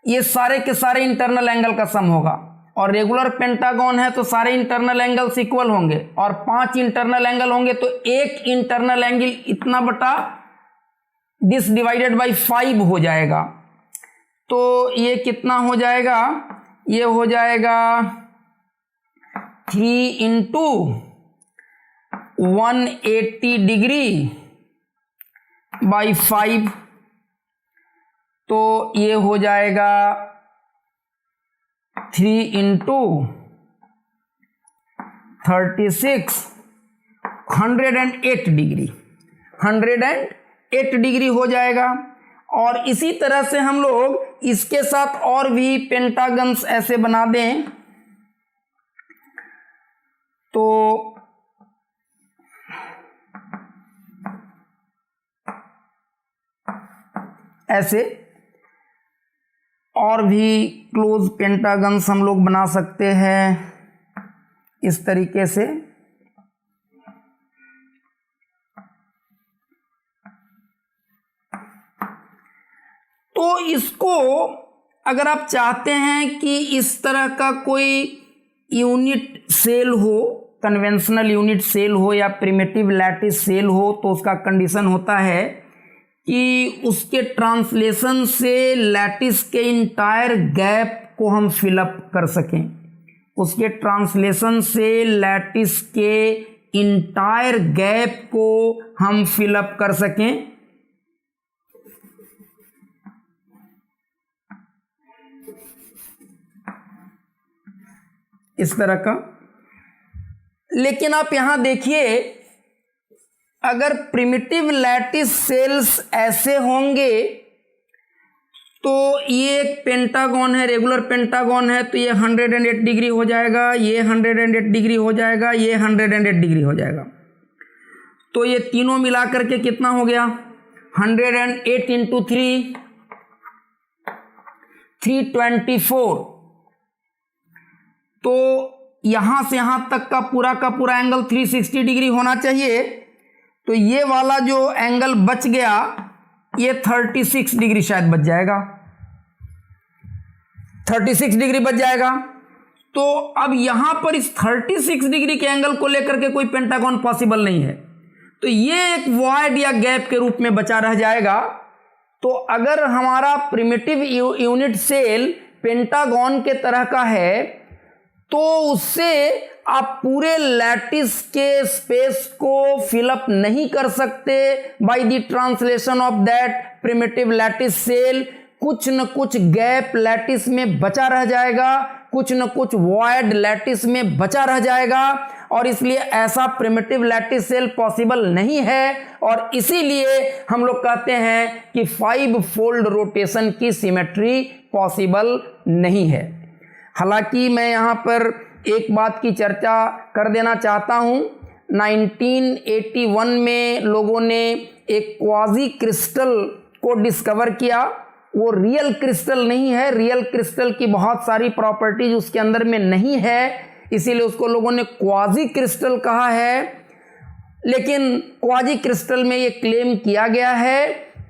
ये सारे के सारे इंटरनल एंगल का सम होगा। और रेगुलर पेंटागन है तो सारे इंटरनल एंगल्स इक्वल होंगे, और 5 इंटरनल एंगल होंगे तो एक इंटरनल एंगल इतना बटा दिस डिवाइडेड बाई 5 हो जाएगा। तो ये कितना हो जाएगा, ये हो जाएगा 3 इंटू 180 डिग्री बाई 5, तो ये हो जाएगा 3 इंटू 36, 108 डिग्री, 108 डिग्री हो जाएगा। और इसी तरह से हम लोग इसके साथ और भी पेंटागन्स ऐसे बना दें तो ऐसे और भी क्लोज पेंटागन्स हम लोग बना सकते हैं इस तरीके से। तो इसको अगर आप चाहते हैं कि इस तरह का कोई यूनिट सेल हो, कन्वेंशनल यूनिट सेल हो या प्रिमिटिव लैटिस सेल हो, तो उसका कंडीशन होता है कि उसके ट्रांसलेशन से लैटिस के इंटायर गैप को हम फिलअप कर सकें, उसके ट्रांसलेशन से लैटिस के इंटायर गैप को हम फिलअप कर सकें। इस तरह का। लेकिन आप यहां देखिए, अगर प्रिमिटिव लैटिस सेल्स ऐसे होंगे तो ये एक पेंटागन है, रेगुलर पेंटागन है, तो ये 108 डिग्री हो जाएगा, ये 108 डिग्री हो जाएगा, ये 108 डिग्री हो जाएगा। तो ये तीनों मिलाकर के कितना हो गया, 108 इंटू 3, 324। तो यहां से यहां तक का पूरा एंगल 360 डिग्री होना चाहिए। तो ये वाला जो एंगल बच गया ये 36 डिग्री शायद बच जाएगा, 36 डिग्री बच जाएगा। तो अब यहां पर इस 36 डिग्री के एंगल को लेकर के कोई पेंटागन पॉसिबल नहीं है, तो ये एक वॉइड या गैप के रूप में बचा रह जाएगा। तो अगर हमारा प्रिमिटिव यूनिट सेल पेंटागन के तरह का है तो उससे आप पूरे लैटिस के स्पेस को फिलअप नहीं कर सकते by the translation of that primitive lattice cell. कुछ न कुछ गैप लैटिस में बचा रह जाएगा, कुछ न कुछ वॉइड लैटिस में बचा रह जाएगा, और इसलिए ऐसा प्रिमिटिव लैटिस सेल पॉसिबल नहीं है। और इसीलिए हम लोग कहते हैं कि 5 फोल्ड रोटेशन की सिमेट्री पॉसिबल नहीं है। हालांकि मैं यहाँ पर एक बात की चर्चा कर देना चाहता हूँ। 1981 में लोगों ने एक क्वाजी क्रिस्टल को डिस्कवर किया। वो रियल क्रिस्टल नहीं है, रियल क्रिस्टल की बहुत सारी प्रॉपर्टीज उसके अंदर में नहीं है, इसीलिए उसको लोगों ने क्वाजी क्रिस्टल कहा है। लेकिन क्वाजी क्रिस्टल में ये क्लेम किया गया है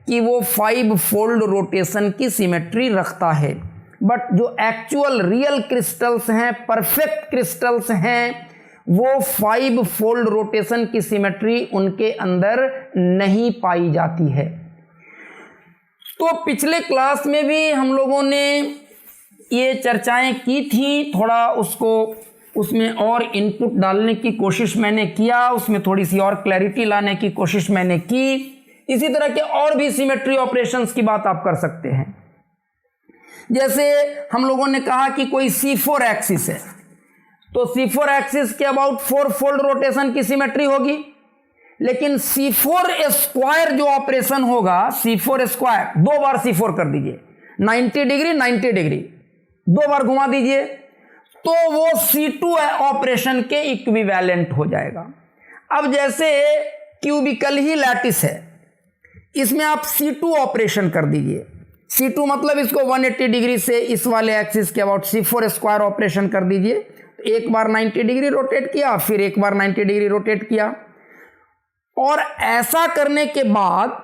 कि वो 5 फोल्ड रोटेशन की सिमेट्री रखता है, बट जो एक्चुअल रियल क्रिस्टल्स हैं, परफेक्ट क्रिस्टल्स हैं, वो 5 फोल्ड रोटेशन की सिमेट्री उनके अंदर नहीं पाई जाती है। तो पिछले क्लास में भी हम लोगों ने ये चर्चाएं की थी, थोड़ा उसमें और इनपुट डालने की कोशिश मैंने किया, उसमें थोड़ी सी और क्लैरिटी लाने की कोशिश मैंने की। इसी तरह के और भी सिमेट्री ऑपरेशंस की बात आप कर सकते हैं। जैसे हम लोगों ने कहा कि कोई C4 एक्सिस है, तो C4 एक्सिस के अबाउट 4 फोल्ड रोटेशन की सिमेट्री होगी। लेकिन C4 स्क्वायर जो ऑपरेशन होगा, C4 स्क्वायर 2 बार C4 कर दीजिए, 90 डिग्री 90 डिग्री 2 बार घुमा दीजिए, तो वो C2 ऑपरेशन के इक्विवेलेंट हो जाएगा। अब जैसे क्यूबिकल ही लैटिस है, इसमें आप C2 ऑपरेशन कर दीजिए। C2 मतलब इसको 180 डिग्री से इस वाले एक्सिस के अबाउट C4 स्क्वायर ऑपरेशन कर दीजिए। एक बार 90 डिग्री रोटेट किया, फिर एक बार 90 डिग्री रोटेट किया, और ऐसा करने के बाद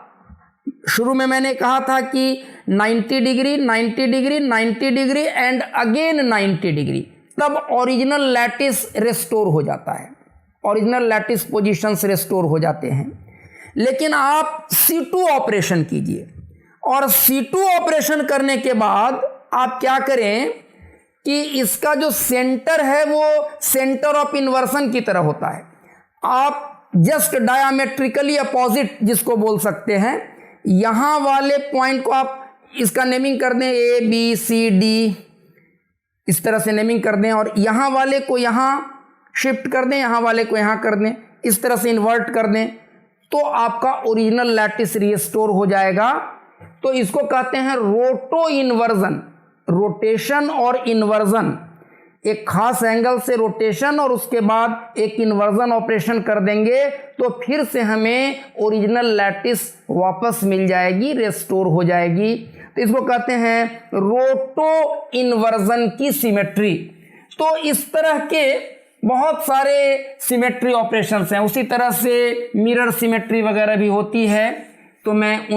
शुरू में मैंने कहा था कि 90 degree 90 degree 90 degree and again 90 degree, तब ओरिजिनल लैटिस रेस्टोर हो जाता है, ओरिजिनल लैटिस पोजीशंस रेस्टोर हो जाते हैं। लेकिन आप C2 ऑपरेशन कीजिए, और C2 ऑपरेशन करने के बाद आप क्या करें कि इसका जो सेंटर है वो सेंटर ऑफ इन्वर्सन की तरह होता है। आप जस्ट डायमेट्रिकली अपोजिट जिसको बोल सकते हैं, यहां वाले पॉइंट को आप इसका नेमिंग कर दें ABCD, इस तरह से नेमिंग कर दें, और यहां वाले को यहां शिफ्ट कर दें, यहां वाले को यहां कर दें, इस तरह से इन्वर्ट कर दें, तो आपका ओरिजिनल लैटिस रिस्टोर हो जाएगा। तो इसको कहते हैं रोटो इन्वर्जन, रोटेशन और इन्वर्जन। एक खास एंगल से रोटेशन और उसके बाद एक इन्वर्जन ऑपरेशन कर देंगे तो फिर से हमें ओरिजिनल लैटिस वापस मिल जाएगी, रेस्टोर हो जाएगी। तो इसको कहते हैं रोटो इन्वर्जन की सिमेट्री। तो इस तरह के बहुत सारे सिमेट्री ऑपरेशंस हैं। उसी तरह से मिरर सिमेट्री वगैरह भी होती है, तो मैं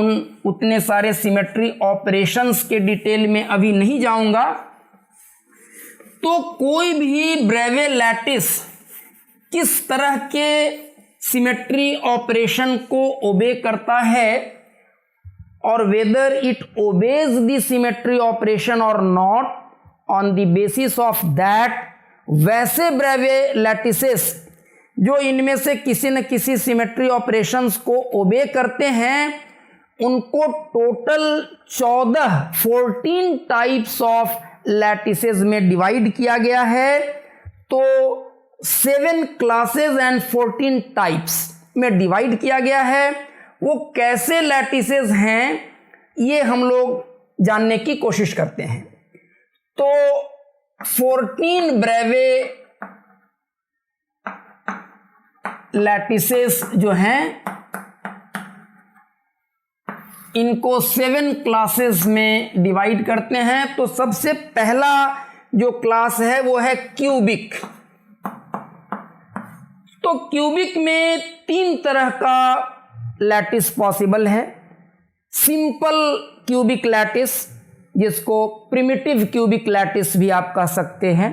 उतने सारे सिमेट्री ऑपरेशंस के डिटेल में अभी नहीं जाऊंगा। तो कोई भी ब्रेवे लैटिस किस तरह के सिमेट्री ऑपरेशन को ओबे करता है, और whether it obeys the symmetry operation or not, on the basis of that, वैसे ब्रेवे लैटिसेस जो इनमें से किसी न किसी सिमेट्री ऑपरेशंस को ओबे करते हैं, उनको टोटल 14 टाइप्स ऑफ लैटिसेस में डिवाइड किया गया है। तो 7 क्लासेस एंड 14 टाइप्स में डिवाइड किया गया है। वो कैसे लैटिसेस हैं ये हम लोग जानने की कोशिश करते हैं। तो 14 ब्रेवे लैटिसेस जो हैं, इनको 7 क्लासेस में डिवाइड करते हैं। तो सबसे पहला जो क्लास है वो है क्यूबिक। तो क्यूबिक में 3 तरह का लैटिस पॉसिबल है। सिंपल क्यूबिक लैटिस, जिसको प्रिमिटिव क्यूबिक लैटिस भी आप कह सकते हैं।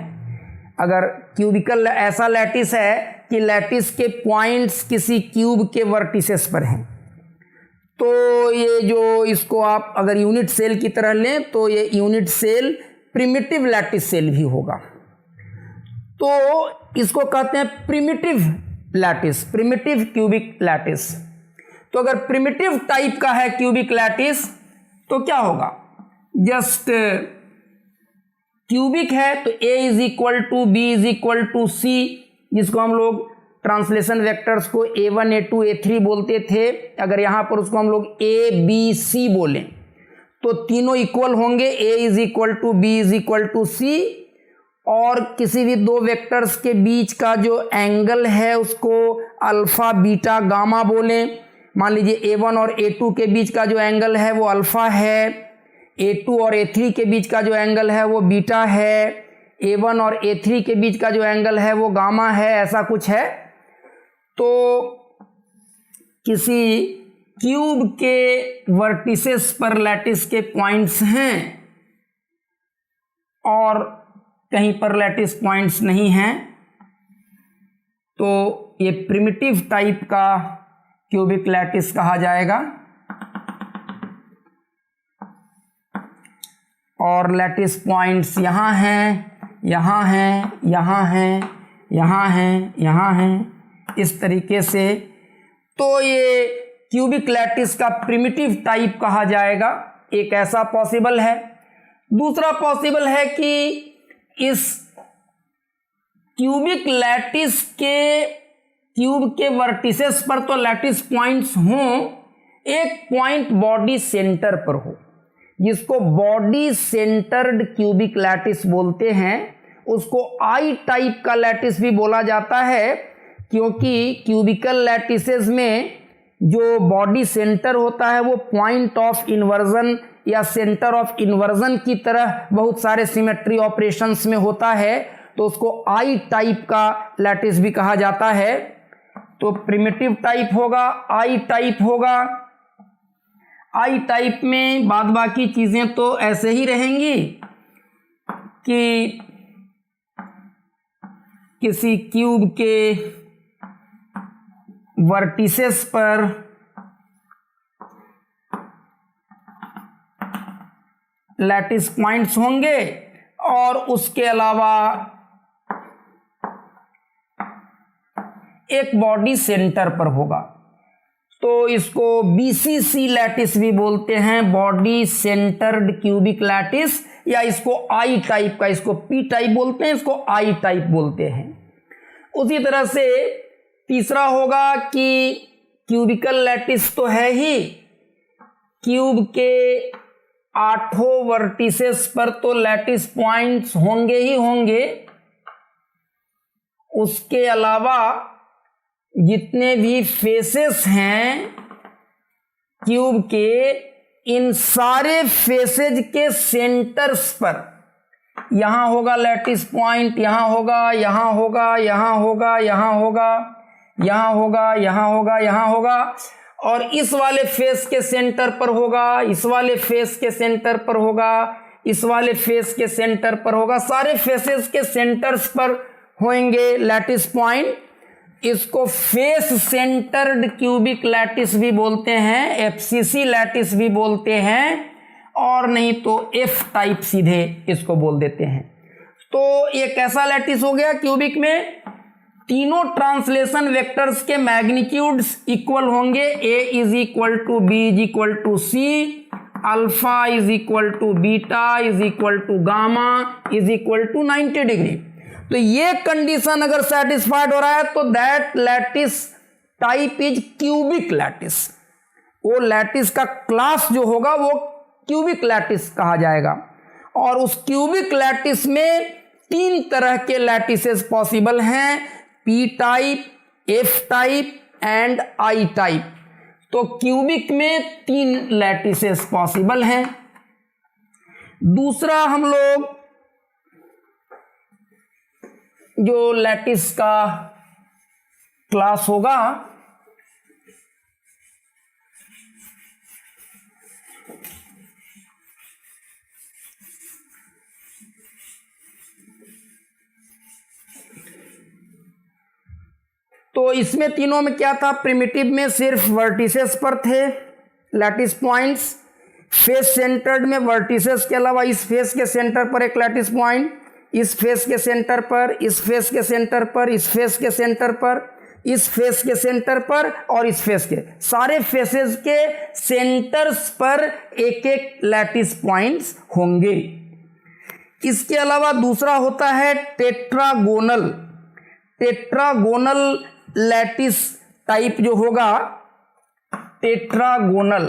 अगर क्यूबिकल ऐसा लैटिस है कि लैटिस के पॉइंट्स किसी क्यूब के वर्टिसेस पर हैं, तो ये जो इसको आप अगर यूनिट सेल की तरह लें तो ये unit cell primitive lattice cell भी होगा। तो इसको कहते हैं primitive lattice, primitive cubic lattice. तो अगर प्रिमिटिव टाइप का है क्यूबिक लैटिस तो क्या होगा, जस्ट क्यूबिक है तो A is equal to B is equal to C, जिसको हम लोग ट्रांसलेशन वेक्टर्स को A1 A2 A3 बोलते थे। अगर यहाँ पर उसको हम लोग A B C बोलें तो तीनों इक्वल होंगे, A is equal to B is equal to C, और किसी भी 2 वेक्टर्स के बीच का जो एंगल है उसको अल्फा बीटा गामा बोलें। मान लीजिए A1 और A2 के बीच का जो एंगल है वो अल्फा है, A2 और A3 के बीच का जो एंगल है वो बीटा है, A1 और A3 के बीच का जो एंगल है वो गामा है, ऐसा कुछ है। तो किसी क्यूब के वर्टिसेस पर लैटिस के पॉइंट्स हैं और कहीं पर लैटिस पॉइंट्स नहीं हैं, तो ये प्रिमिटिव टाइप का क्यूबिक लैटिस कहा जाएगा। और लैटिस पॉइंट्स यहाँ हैं, यहाँ हैं, यहाँ हैं, यहाँ हैं, यहाँ हैं, इस तरीके से। तो ये क्यूबिक लैटिस का प्रिमिटिव टाइप कहा जाएगा। एक ऐसा पॉसिबल है। दूसरा पॉसिबल है कि इस क्यूबिक लैटिस के क्यूब के वर्टिसेस पर तो लैटिस पॉइंट्स हों, एक पॉइंट बॉडी सेंटर पर हो, जिसको बॉडी सेंटर्ड क्यूबिक लैटिस बोलते हैं। उसको आई टाइप का लैटिस भी बोला जाता है, क्योंकि क्यूबिकल लैटिसेस में जो बॉडी सेंटर होता है वो पॉइंट ऑफ इन्वर्जन या सेंटर ऑफ इन्वर्जन की तरह बहुत सारे सिमेट्री ऑपरेशंस में होता है, तो उसको आई टाइप का लैटिस भी कहा जाता है। तो प्रिमिटिव टाइप होगा, आई टाइप होगा। आई टाइप में बाद बाकी चीजें तो ऐसे ही रहेंगी कि किसी क्यूब के वर्टिसेस पर लैटिस पॉइंट्स होंगे और उसके अलावा एक बॉडी सेंटर पर होगा। तो इसको बीसीसी लैटिस भी बोलते हैं, बॉडी सेंटर्ड क्यूबिक लैटिस, या इसको आई टाइप का, इसको पी टाइप बोलते हैं, इसको आई टाइप बोलते हैं। उसी तरह से तीसरा होगा कि क्यूबिकल लैटिस तो है ही, क्यूब के 8 वर्टिसेस पर तो लैटिस पॉइंट्स होंगे ही होंगे। उसके अलावा जितने भी फेसेस हैं क्यूब के, इन सारे फेसेज के सेंटर्स पर यहां होगा लैटिस पॉइंट, यहां होगा, यहां होगा, यहां होगा, यहां होगा, यहां होगा, यहां होगा, यहां होगा, और इस वाले फेस के सेंटर पर होगा, इस वाले फेस के सेंटर पर होगा, इस वाले फेस के सेंटर पर होगा। सारे फेसेस के सेंटर्स पर होंगे लैटिस पॉइंट। इसको फेस सेंटर्ड क्यूबिक लैटिस भी बोलते हैं, एफसीसी लैटिस भी बोलते हैं, और नहीं तो एफ टाइप सीधे इसको बोल देते हैं। तो ये कैसा लैटिस हो गया? क्यूबिक में तीनों ट्रांसलेशन वेक्टर्स के मैग्नीट्यूड्स इक्वल होंगे। A is equal to B is equal to C, alpha is equal to beta is equal to gamma is equal to 90 degree. तो ये कंडीशन अगर सेटिस्फाइड हो रहा है तो that lattice type is cubic lattice. वो लैटिस का क्लास जो होगा वो क्यूबिक लैटिस कहा जाएगा। और उस क्यूबिक लैटिस में 3 तरह के लैटिसेस पॉसिबल हैं, P type, F type and I type. तो क्यूबिक में 3 लैटिसेस पॉसिबल हैं। दूसरा हम लोग जो लैटिस का क्लास होगा तो इसमें तीनों में क्या था? प्रिमिटिव में सिर्फ वर्टिसेस पर थे लैटिस पॉइंट्स, फेस सेंटर्ड में वर्टिसेस के अलावा इस फेस के सेंटर पर एक लैटिस पॉइंट, इस फेस के सेंटर पर, इस फेस के सेंटर पर, इस फेस के सेंटर पर, इस फेस के सेंटर पर और इस फेस के, सारे फेसेस के सेंटर्स पर एक एक लैटिस पॉइंट्स होंगे। इसके अलावा दूसरा होता है टेट्रागोनल। टेट्रागोनल लैटिस टाइप जो होगा, टेट्रागोनल,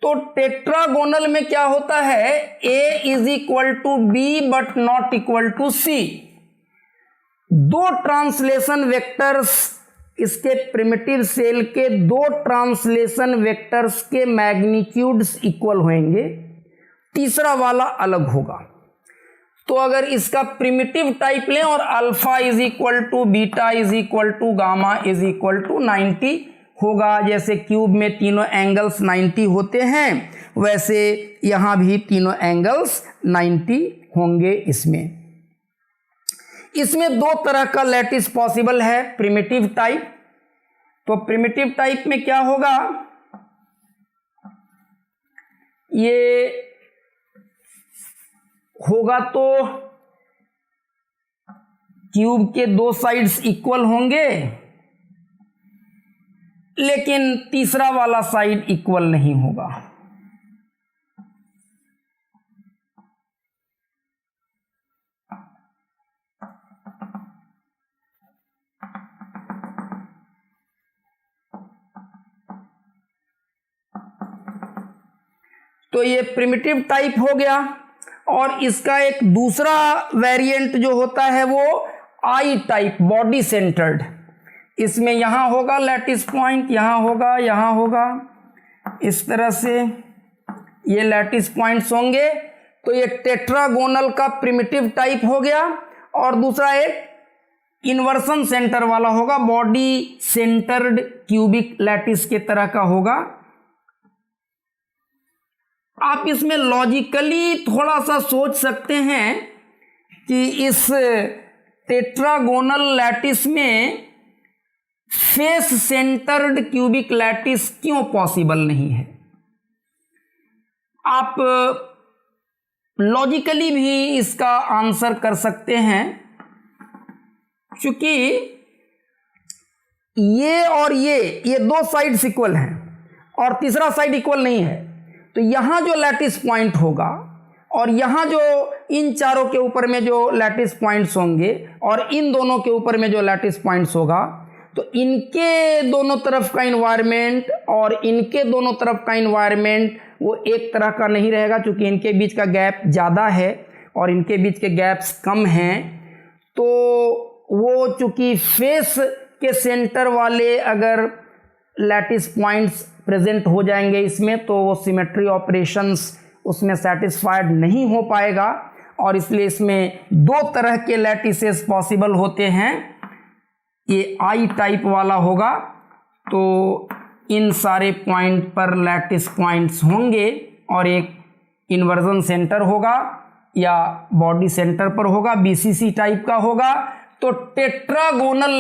तो टेट्रागोनल में क्या होता है? A is equal to B but not equal to C. 2 translation vectors, इसके प्रिमिटिव सेल के 2 ट्रांसलेशन वेक्टर्स के मैग्नीट्यूड्स इक्वल होंगे, तीसरा वाला अलग होगा। तो अगर इसका प्रिमिटिव टाइप लें और alpha is equal to beta is equal to gamma is equal to 90 होगा, जैसे क्यूब में तीनों एंगल्स 90 होते हैं, वैसे यहां भी तीनों एंगल्स 90 होंगे। इसमें 2 तरह का लैटिस पॉसिबल है प्रिमिटिव टाइप। तो प्रिमिटिव टाइप में क्या होगा? ये होगा तो क्यूब के 2 साइड्स इक्वल होंगे, लेकिन तीसरा वाला साइड इक्वल नहीं होगा। तो ये प्रिमिटिव टाइप हो गया। और इसका एक दूसरा वेरिएंट जो होता है वो आई टाइप, बॉडी सेंटर्ड। इसमें यहाँ होगा लैटिस पॉइंट, यहाँ होगा, यहाँ होगा, इस तरह से ये लैटिस पॉइंट्स होंगे। तो ये टेट्रागोनल का प्रिमिटिव टाइप हो गया। और दूसरा एक इन्वर्सन सेंटर वाला होगा, बॉडी सेंटर्ड क्यूबिक लैटिस के तरह का होगा। आप इसमें लॉजिकली थोड़ा सा सोच सकते हैं कि इस टेट्रागोनल लैटिस में फेस सेंटर्ड क्यूबिक लैटिस क्यों पॉसिबल नहीं है। आप लॉजिकली भी इसका आंसर कर सकते हैं, क्योंकि ये और ये दो साइड्स इक्वल हैं और तीसरा साइड इक्वल नहीं है। तो यहाँ जो लैटिस पॉइंट होगा और यहाँ जो इन चारों के ऊपर में जो लैटिस पॉइंट्स होंगे और इन दोनों के ऊपर में जो लैटिस पॉइंट्स होगा, तो इनके दोनों तरफ का इन्वायरमेंट और इनके दोनों तरफ का इन्वायरमेंट वो एक तरह का नहीं रहेगा, क्योंकि इनके बीच का गैप ज़्यादा है और इनके बीच के गैप्स कम हैं। तो वो चूँकि फेस के सेंटर वाले अगर लैटिस पॉइंट्स प्रेजेंट हो जाएंगे इसमें, तो वो सिमेट्री ऑपरेशंस उसमें सेटिस्फाइड नहीं हो पाएगा। और इसलिए इसमें दो तरह के लैटिसेस पॉसिबल होते हैं। ये आई टाइप वाला होगा तो इन सारे पॉइंट पर लैटिस पॉइंट्स होंगे और एक इन्वर्जन सेंटर होगा या बॉडी सेंटर पर होगा, बीसीसी टाइप का होगा। तो टेट्रागोनल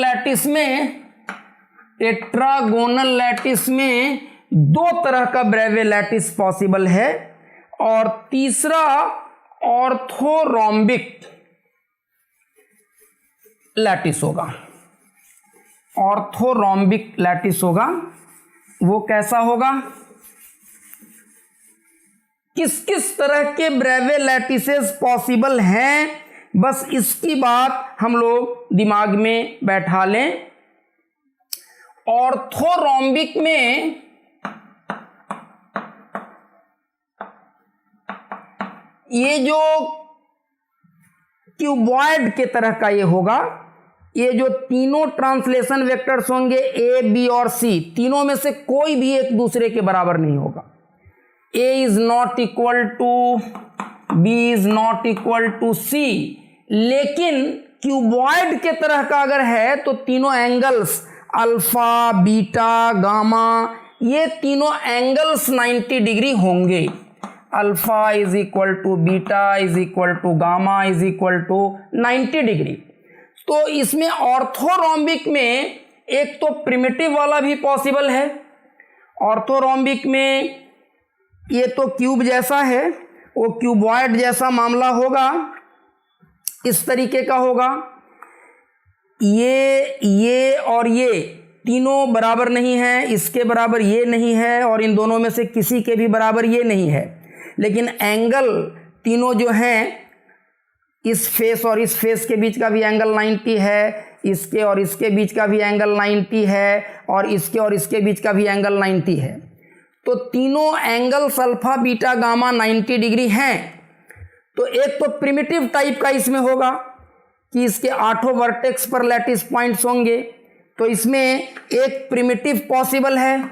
लैटिस में दो तरह का ब्रेवे लैटिस पॉसिबल है। और तीसरा ऑर्थोरोम्बिक लैटिस होगा। ऑर्थोरोम्बिक लैटिस होगा, वो कैसा होगा? किस किस तरह के ब्रेवे लैटिसेस पॉसिबल हैं, बस इसकी बात हम लोग दिमाग में बैठा लें। ऑर्थोरोम्बिक में ये जो क्यूबॉइड के तरह का ये होगा, ये जो तीनों ट्रांसलेशन वेक्टर्स होंगे ए, बी और सी, तीनों में से कोई भी एक दूसरे के बराबर नहीं होगा। A is not equal to B, is not equal to C. लेकिन क्यूबॉइड के तरह का अगर है तो तीनों एंगल्स अल्फा, बीटा, गामा, ये तीनों एंगल्स 90 डिग्री होंगे। Alpha is equal to beta is equal to gamma is equal to 90 degree. तो इसमें ऑर्थोरोम्बिक में एक तो प्रिमिटिव वाला भी पॉसिबल है। ऑर्थोरोम्बिक में ये तो क्यूब जैसा है, वो क्यूबॉइड जैसा मामला होगा, इस तरीके का होगा। ये और ये तीनों बराबर नहीं है, इसके बराबर ये नहीं है और इन दोनों में से किसी के भी बराबर ये नहीं है। लेकिन एंगल तीनों जो हैं, इस फेस और इस फेस के बीच का भी एंगल 90 है, इसके और इसके बीच का भी एंगल 90 है और इसके और इसके बीच का भी एंगल 90 है। तो तीनों angles alpha, beta, gamma 90 degree हैं। तो एक तो प्रिमिटिव टाइप का इसमें होगा कि इसके 8 वर्टेक्स पर लैटिस पॉइंट्स होंगे। तो इसमें एक प्रिमिटिव पॉसिबल है।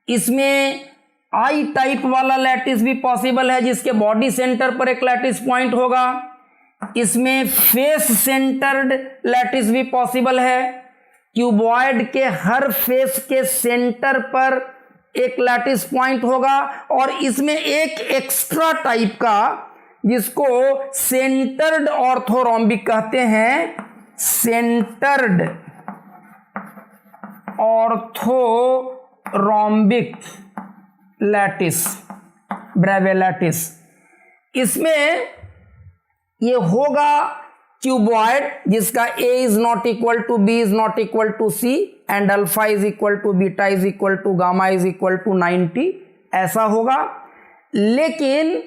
इसमें आई टाइप वाला लैटिस भी पॉसिबल है, जिसके बॉडी सेंटर पर एक लैटिस पॉइंट होगा। इसमें फेस सेंटर्ड लैटिस भी पॉसिबल है। क्यूबॉइड के हर फेस के सेंटर पर एक लैटिस पॉइंट होगा। और इसमें एक एक्स्ट्रा टाइप का, जिसको सेंटर्ड ऑर्थोरोम्बिक कहते हैं, centred orthorhombic lattice, Bravais lattice. इसमें ये होगा क्यूबॉइड जिसका a is not equal to b is not equal to c and alpha is equal to beta is equal to gamma is equal to 90, ऐसा होगा। लेकिन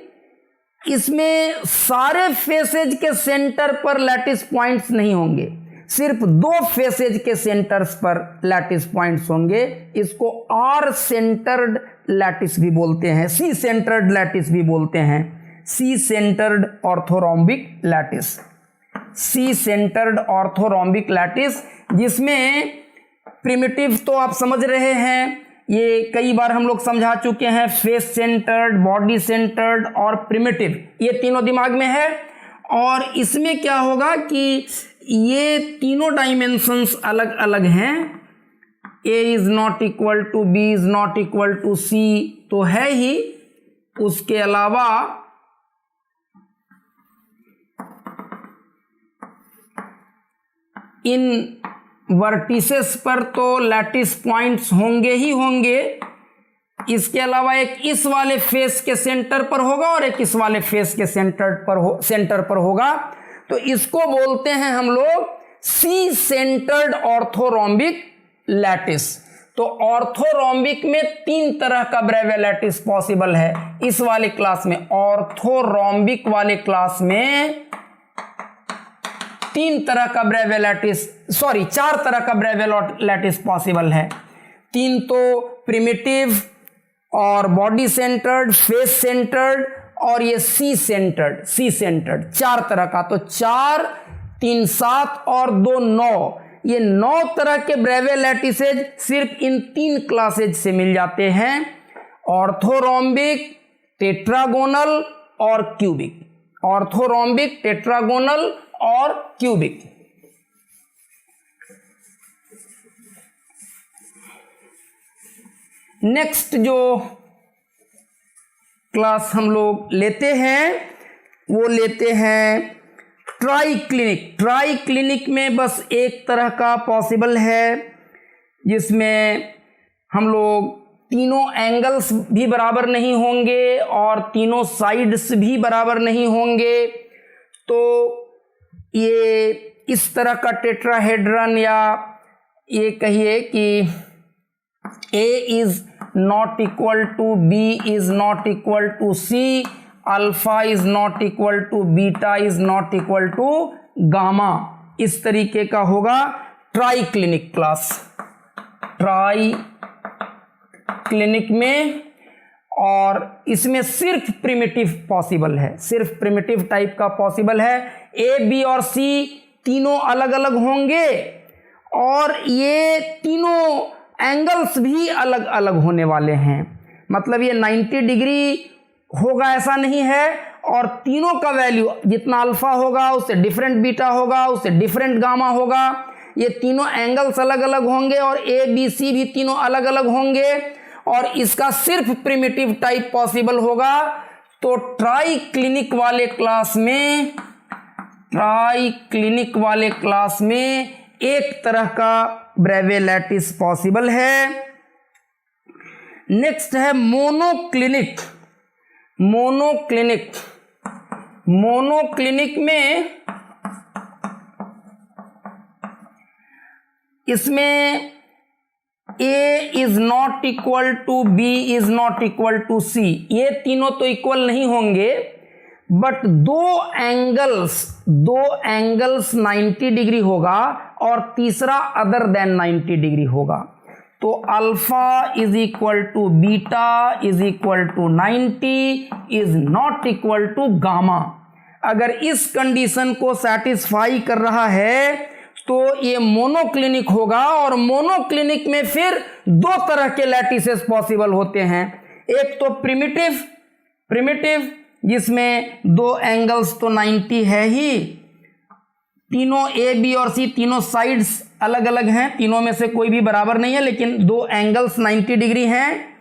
इसमें सारे फेसेज के सेंटर पर लैटिस पॉइंट्स नहीं होंगे। सिर्फ 2 फेसेज के सेंटर्स पर लैटिस पॉइंट्स होंगे। इसको आर सेंटर्ड लैटिस भी बोलते हैं, सी सेंटर्ड लैटिस भी बोलते हैं, सी सेंटर्ड ऑर्थोरोम्बिक लैटिस, सी सेंटर्ड ऑर्थोरोम्बिक लैटिस, जिसमें प्रिमिटिव तो आप समझ रहे हैं, ये कई बार हम लोग समझा चुके हैं, फेस सेंटर्ड, बॉडी सेंटर्ड और प्रिमिटिव, ये तीनों दिमाग में है। और इसमें क्या होगा कि ये तीनों डायमेंशंस अलग अलग हैं, A is not equal to B is not equal to C तो है ही, उसके अलावा इन वर्टिसेस पर तो लैटिस पॉइंट्स होंगे ही होंगे, इसके अलावा एक इस वाले फेस के सेंटर पर होगा और एक इस वाले फेस के सेंटर पर होगा। तो इसको बोलते हैं हम लोग सी सेंटर्ड ऑर्थोरोम्बिक लैटिस। तो ऑर्थोरोम्बिक में 3 तरह का ब्रेवे लैटिस पॉसिबल है इस वाले क्लास में। ऑर्थोरोम्बिक वाले क्लास में 3 तरह का ब्रेवे लैटिस, 4 तरह का ब्रेवे लैटिस पॉसिबल है। 3 तो प्रिमिटिव और बॉडी सेंटर्ड, फेस सेंटर्ड और ये सी सेंटर्ड 4 तरह का। तो 4, 3 7 और 2 9, ये 9 तरह के ब्रेवे लैटिसेज सिर्फ इन 3 क्लासेज से मिल जाते हैं, ऑर्थोरोम्बिक, टेट्रागोनल और क्यूबिक। ऑर्थोरोम्बिक, टेट्रागोनल और क्यूबिक। नेक्स्ट जो क्लास हम लोग लेते हैं वो लेते हैं ट्राइक्लिनिक। ट्राइक्लिनिक में बस एक तरह का पॉसिबल है, जिसमें हम लोग तीनों एंगल्स भी बराबर नहीं होंगे और तीनों साइड्स भी बराबर नहीं होंगे। तो ये इस तरह का टेट्राहेड्रन, या ये कहिए कि A is not equal to B is not equal to C, alpha is not equal to beta is not equal to gamma, इस तरीके का होगा ट्राइक्लिनिक क्लास। ट्राइक्लिनिक में, और इसमें सिर्फ प्रिमिटिव पॉसिबल है, सिर्फ प्रिमिटिव टाइप का पॉसिबल है। ए, बी और सी तीनों अलग अलग होंगे और ये तीनों एंगल्स भी अलग अलग होने वाले हैं। मतलब ये 90 डिग्री होगा ऐसा नहीं है, और तीनों का वैल्यू जितना अल्फा होगा उससे डिफरेंट बीटा होगा, उससे डिफरेंट गामा होगा। ये तीनों एंगल्स अलग अलग होंगे और ए, बी, सी भी तीनों अलग अलग होंगे, और इसका सिर्फ प्रिमिटिव टाइप पॉसिबल होगा। तो ट्राइक्लिनिक वाले क्लास में एक तरह का ब्रेवे लैटिस पॉसिबल है। नेक्स्ट है मोनोक्लिनिक। मोनोक्लिनिक में इसमें A is not equal to B is not equal to C, ये तीनों तो इक्वल नहीं होंगे, बट दो एंगल्स 90 डिग्री होगा और तीसरा अदर देन 90 डिग्री होगा। तो alpha is equal to beta is equal to 90 is not equal to gamma. अगर इस कंडीशन को सेटिस्फाई कर रहा है तो ये मोनोक्लिनिक होगा, और मोनोक्लिनिक में फिर 2 तरह के लैटिसेस पॉसिबल होते हैं। एक तो प्रिमिटिव जिसमें 2 एंगल्स तो 90 है ही, तीनों ए, बी और सी तीनों साइड्स अलग अलग हैं, तीनों में से कोई भी बराबर नहीं है, लेकिन 2 एंगल्स 90 डिग्री हैं,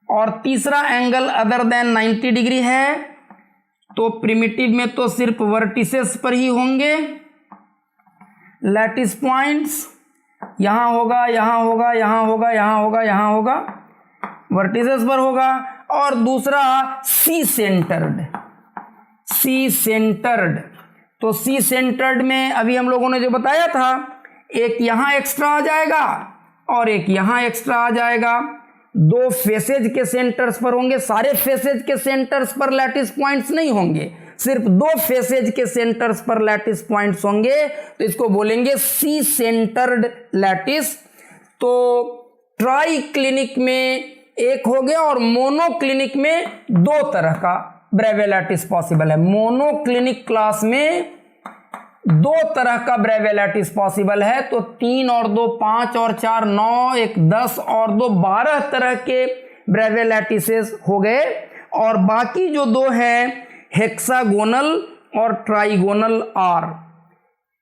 और तीसरा एंगल अदर देन 90 डिग्री है। तो प्रिमिटिव में तो सिर्फ वर्टिसेस पर ही होंगे लैटिस पॉइंट्स, यहाँ होगा, यहाँ होगा, यहाँ होगा, यहाँ होगा, यहाँ होगा, वर्टिसेस पर होगा। और दूसरा सी सेंटर्ड। तो सी सेंटर्ड में अभी हम लोगों ने जो बताया था, एक यहाँ एक्स्ट्रा आ जाएगा और एक यहाँ एक्स्ट्रा आ जाएगा। 2 फेसेज के सेंटर्स पर होंगे, सारे फेसेज के सेंटर्स पर लैटिस पॉइंट्स नहीं होंगे, सिर्फ 2 फेसेज के सेंटर्स पर लैटिस पॉइंट्स होंगे तो इसको बोलेंगे सी सेंटर्ड लैटिस। तो ट्राई क्लिनिक में एक हो गया और मोनोक्लिनिक में 2 तरह का ब्रेवे लैटिस पॉसिबल है। मोनोक्लिनिक क्लास में 2 तरह का ब्रेवे लैटिस पॉसिबल है। तो 3 और 2 5 और 4 9, 1 10 और 2 12 तरह के ब्रेवे लैटिसेस हो गए। और बाकी जो 2 हैं हेक्सागोनल और ट्राइगोनल आर।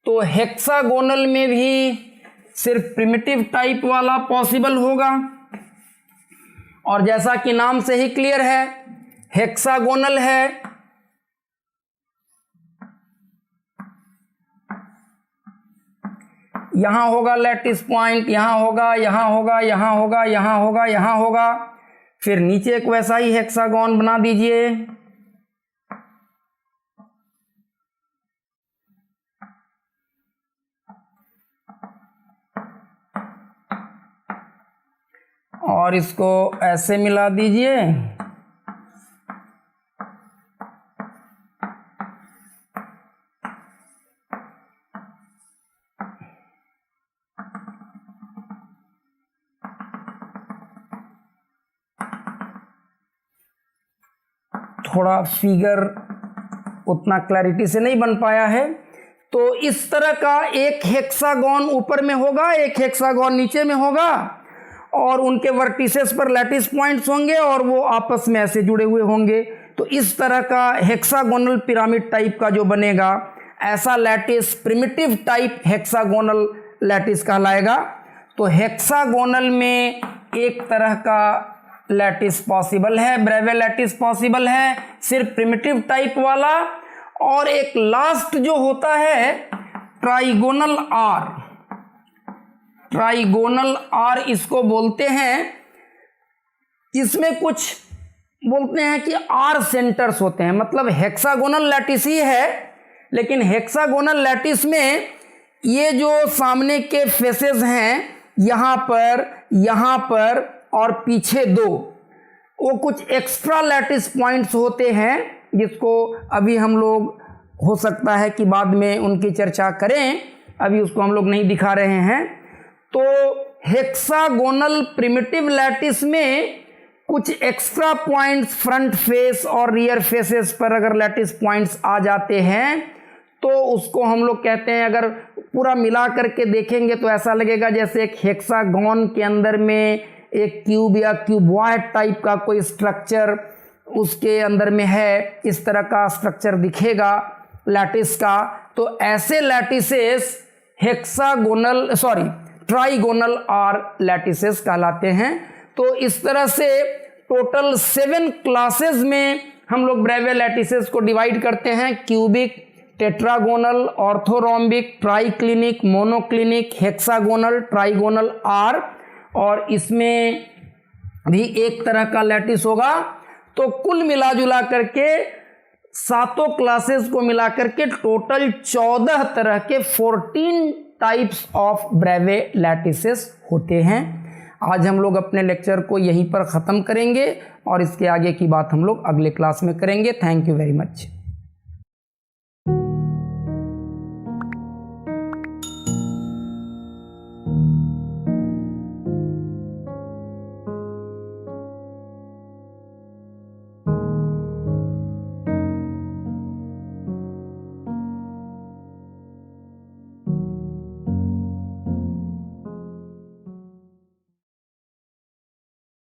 तो हेक्सागोनल में भी सिर्फ प्रिमिटिव टाइप वाला पॉसिबल होगा और जैसा कि नाम से ही क्लियर है हेक्सागोनल है। यहां होगा लैटिस पॉइंट, यहां होगा, यहां होगा, यहां होगा, यहां होगा, यहां होगा, फिर नीचे एक वैसा ही हेक्सागोन बना दीजिए। और इसको ऐसे मिला दीजिए। थोड़ा फिगर उतना क्लैरिटी से नहीं बन पाया है। तो इस तरह का एक हेक्सागोन ऊपर में होगा, एक हेक्सागोन नीचे में होगा और उनके वर्टिसेस पर लैटिस पॉइंट्स होंगे और वो आपस में ऐसे जुड़े हुए होंगे। तो इस तरह का हेक्सागोनल पिरामिड टाइप का जो बनेगा ऐसा lattice primitive type hexagonal lattice कहलाएगा। तो हेक्सागोनल में एक तरह का लैटिस पॉसिबल है, ब्रेवे लैटिस पॉसिबल है, सिर्फ प्रिमिटिव टाइप वाला। और एक लास्ट जो होता है ट्राइगोनल आर। ट्राइगोनल आर इसको बोलते हैं। इसमें कुछ बोलते हैं कि आर सेंटर्स होते हैं, मतलब हेक्सागोनल लैटिस ही है लेकिन हेक्सागोनल लैटिस में ये जो सामने के फेसेस हैं यहाँ पर और पीछे 2 वो कुछ एक्स्ट्रा लैटिस पॉइंट्स होते हैं जिसको अभी हम लोग हो सकता है कि बाद में उनकी चर्चा करें, अभी उसको हम लोग नहीं दिखा रहे हैं। तो हेक्सागोनल प्रिमिटिव लैटिस में कुछ एक्स्ट्रा पॉइंट्स फ्रंट फेस और रियर फेसेस पर अगर लैटिस पॉइंट्स आ जाते हैं तो उसको हम लोग कहते हैं, अगर पूरा मिला करके देखेंगे तो ऐसा लगेगा जैसे एक हेक्सागोन के अंदर में एक क्यूब या क्यूबॉइड टाइप का कोई स्ट्रक्चर उसके अंदर में है, इस तरह का स्ट्रक्चर दिखेगा लैटिस का। तो ऐसे लैटिसेस ट्राइगोनल आर लैटिसेस कहलाते हैं। तो इस तरह से टोटल 7 क्लासेस में हम लोग ब्रेवे लैटिसेस को डिवाइड करते हैं। Cubic, tetragonal, orthorhombic, triclinic, monoclinic, hexagonal, trigonal are. और इसमें भी एक तरह का लैटिस होगा। तो कुल मिला जुला करके 7 क्लासेस को मिला करके टोटल 14 तरह के 14 टाइप्स ऑफ ब्रेवे लैटिसेस होते हैं। आज हम लोग अपने लेक्चर को यहीं पर ख़त्म करेंगे और इसके आगे की बात हम लोग अगले क्लास में करेंगे। Thank you very much.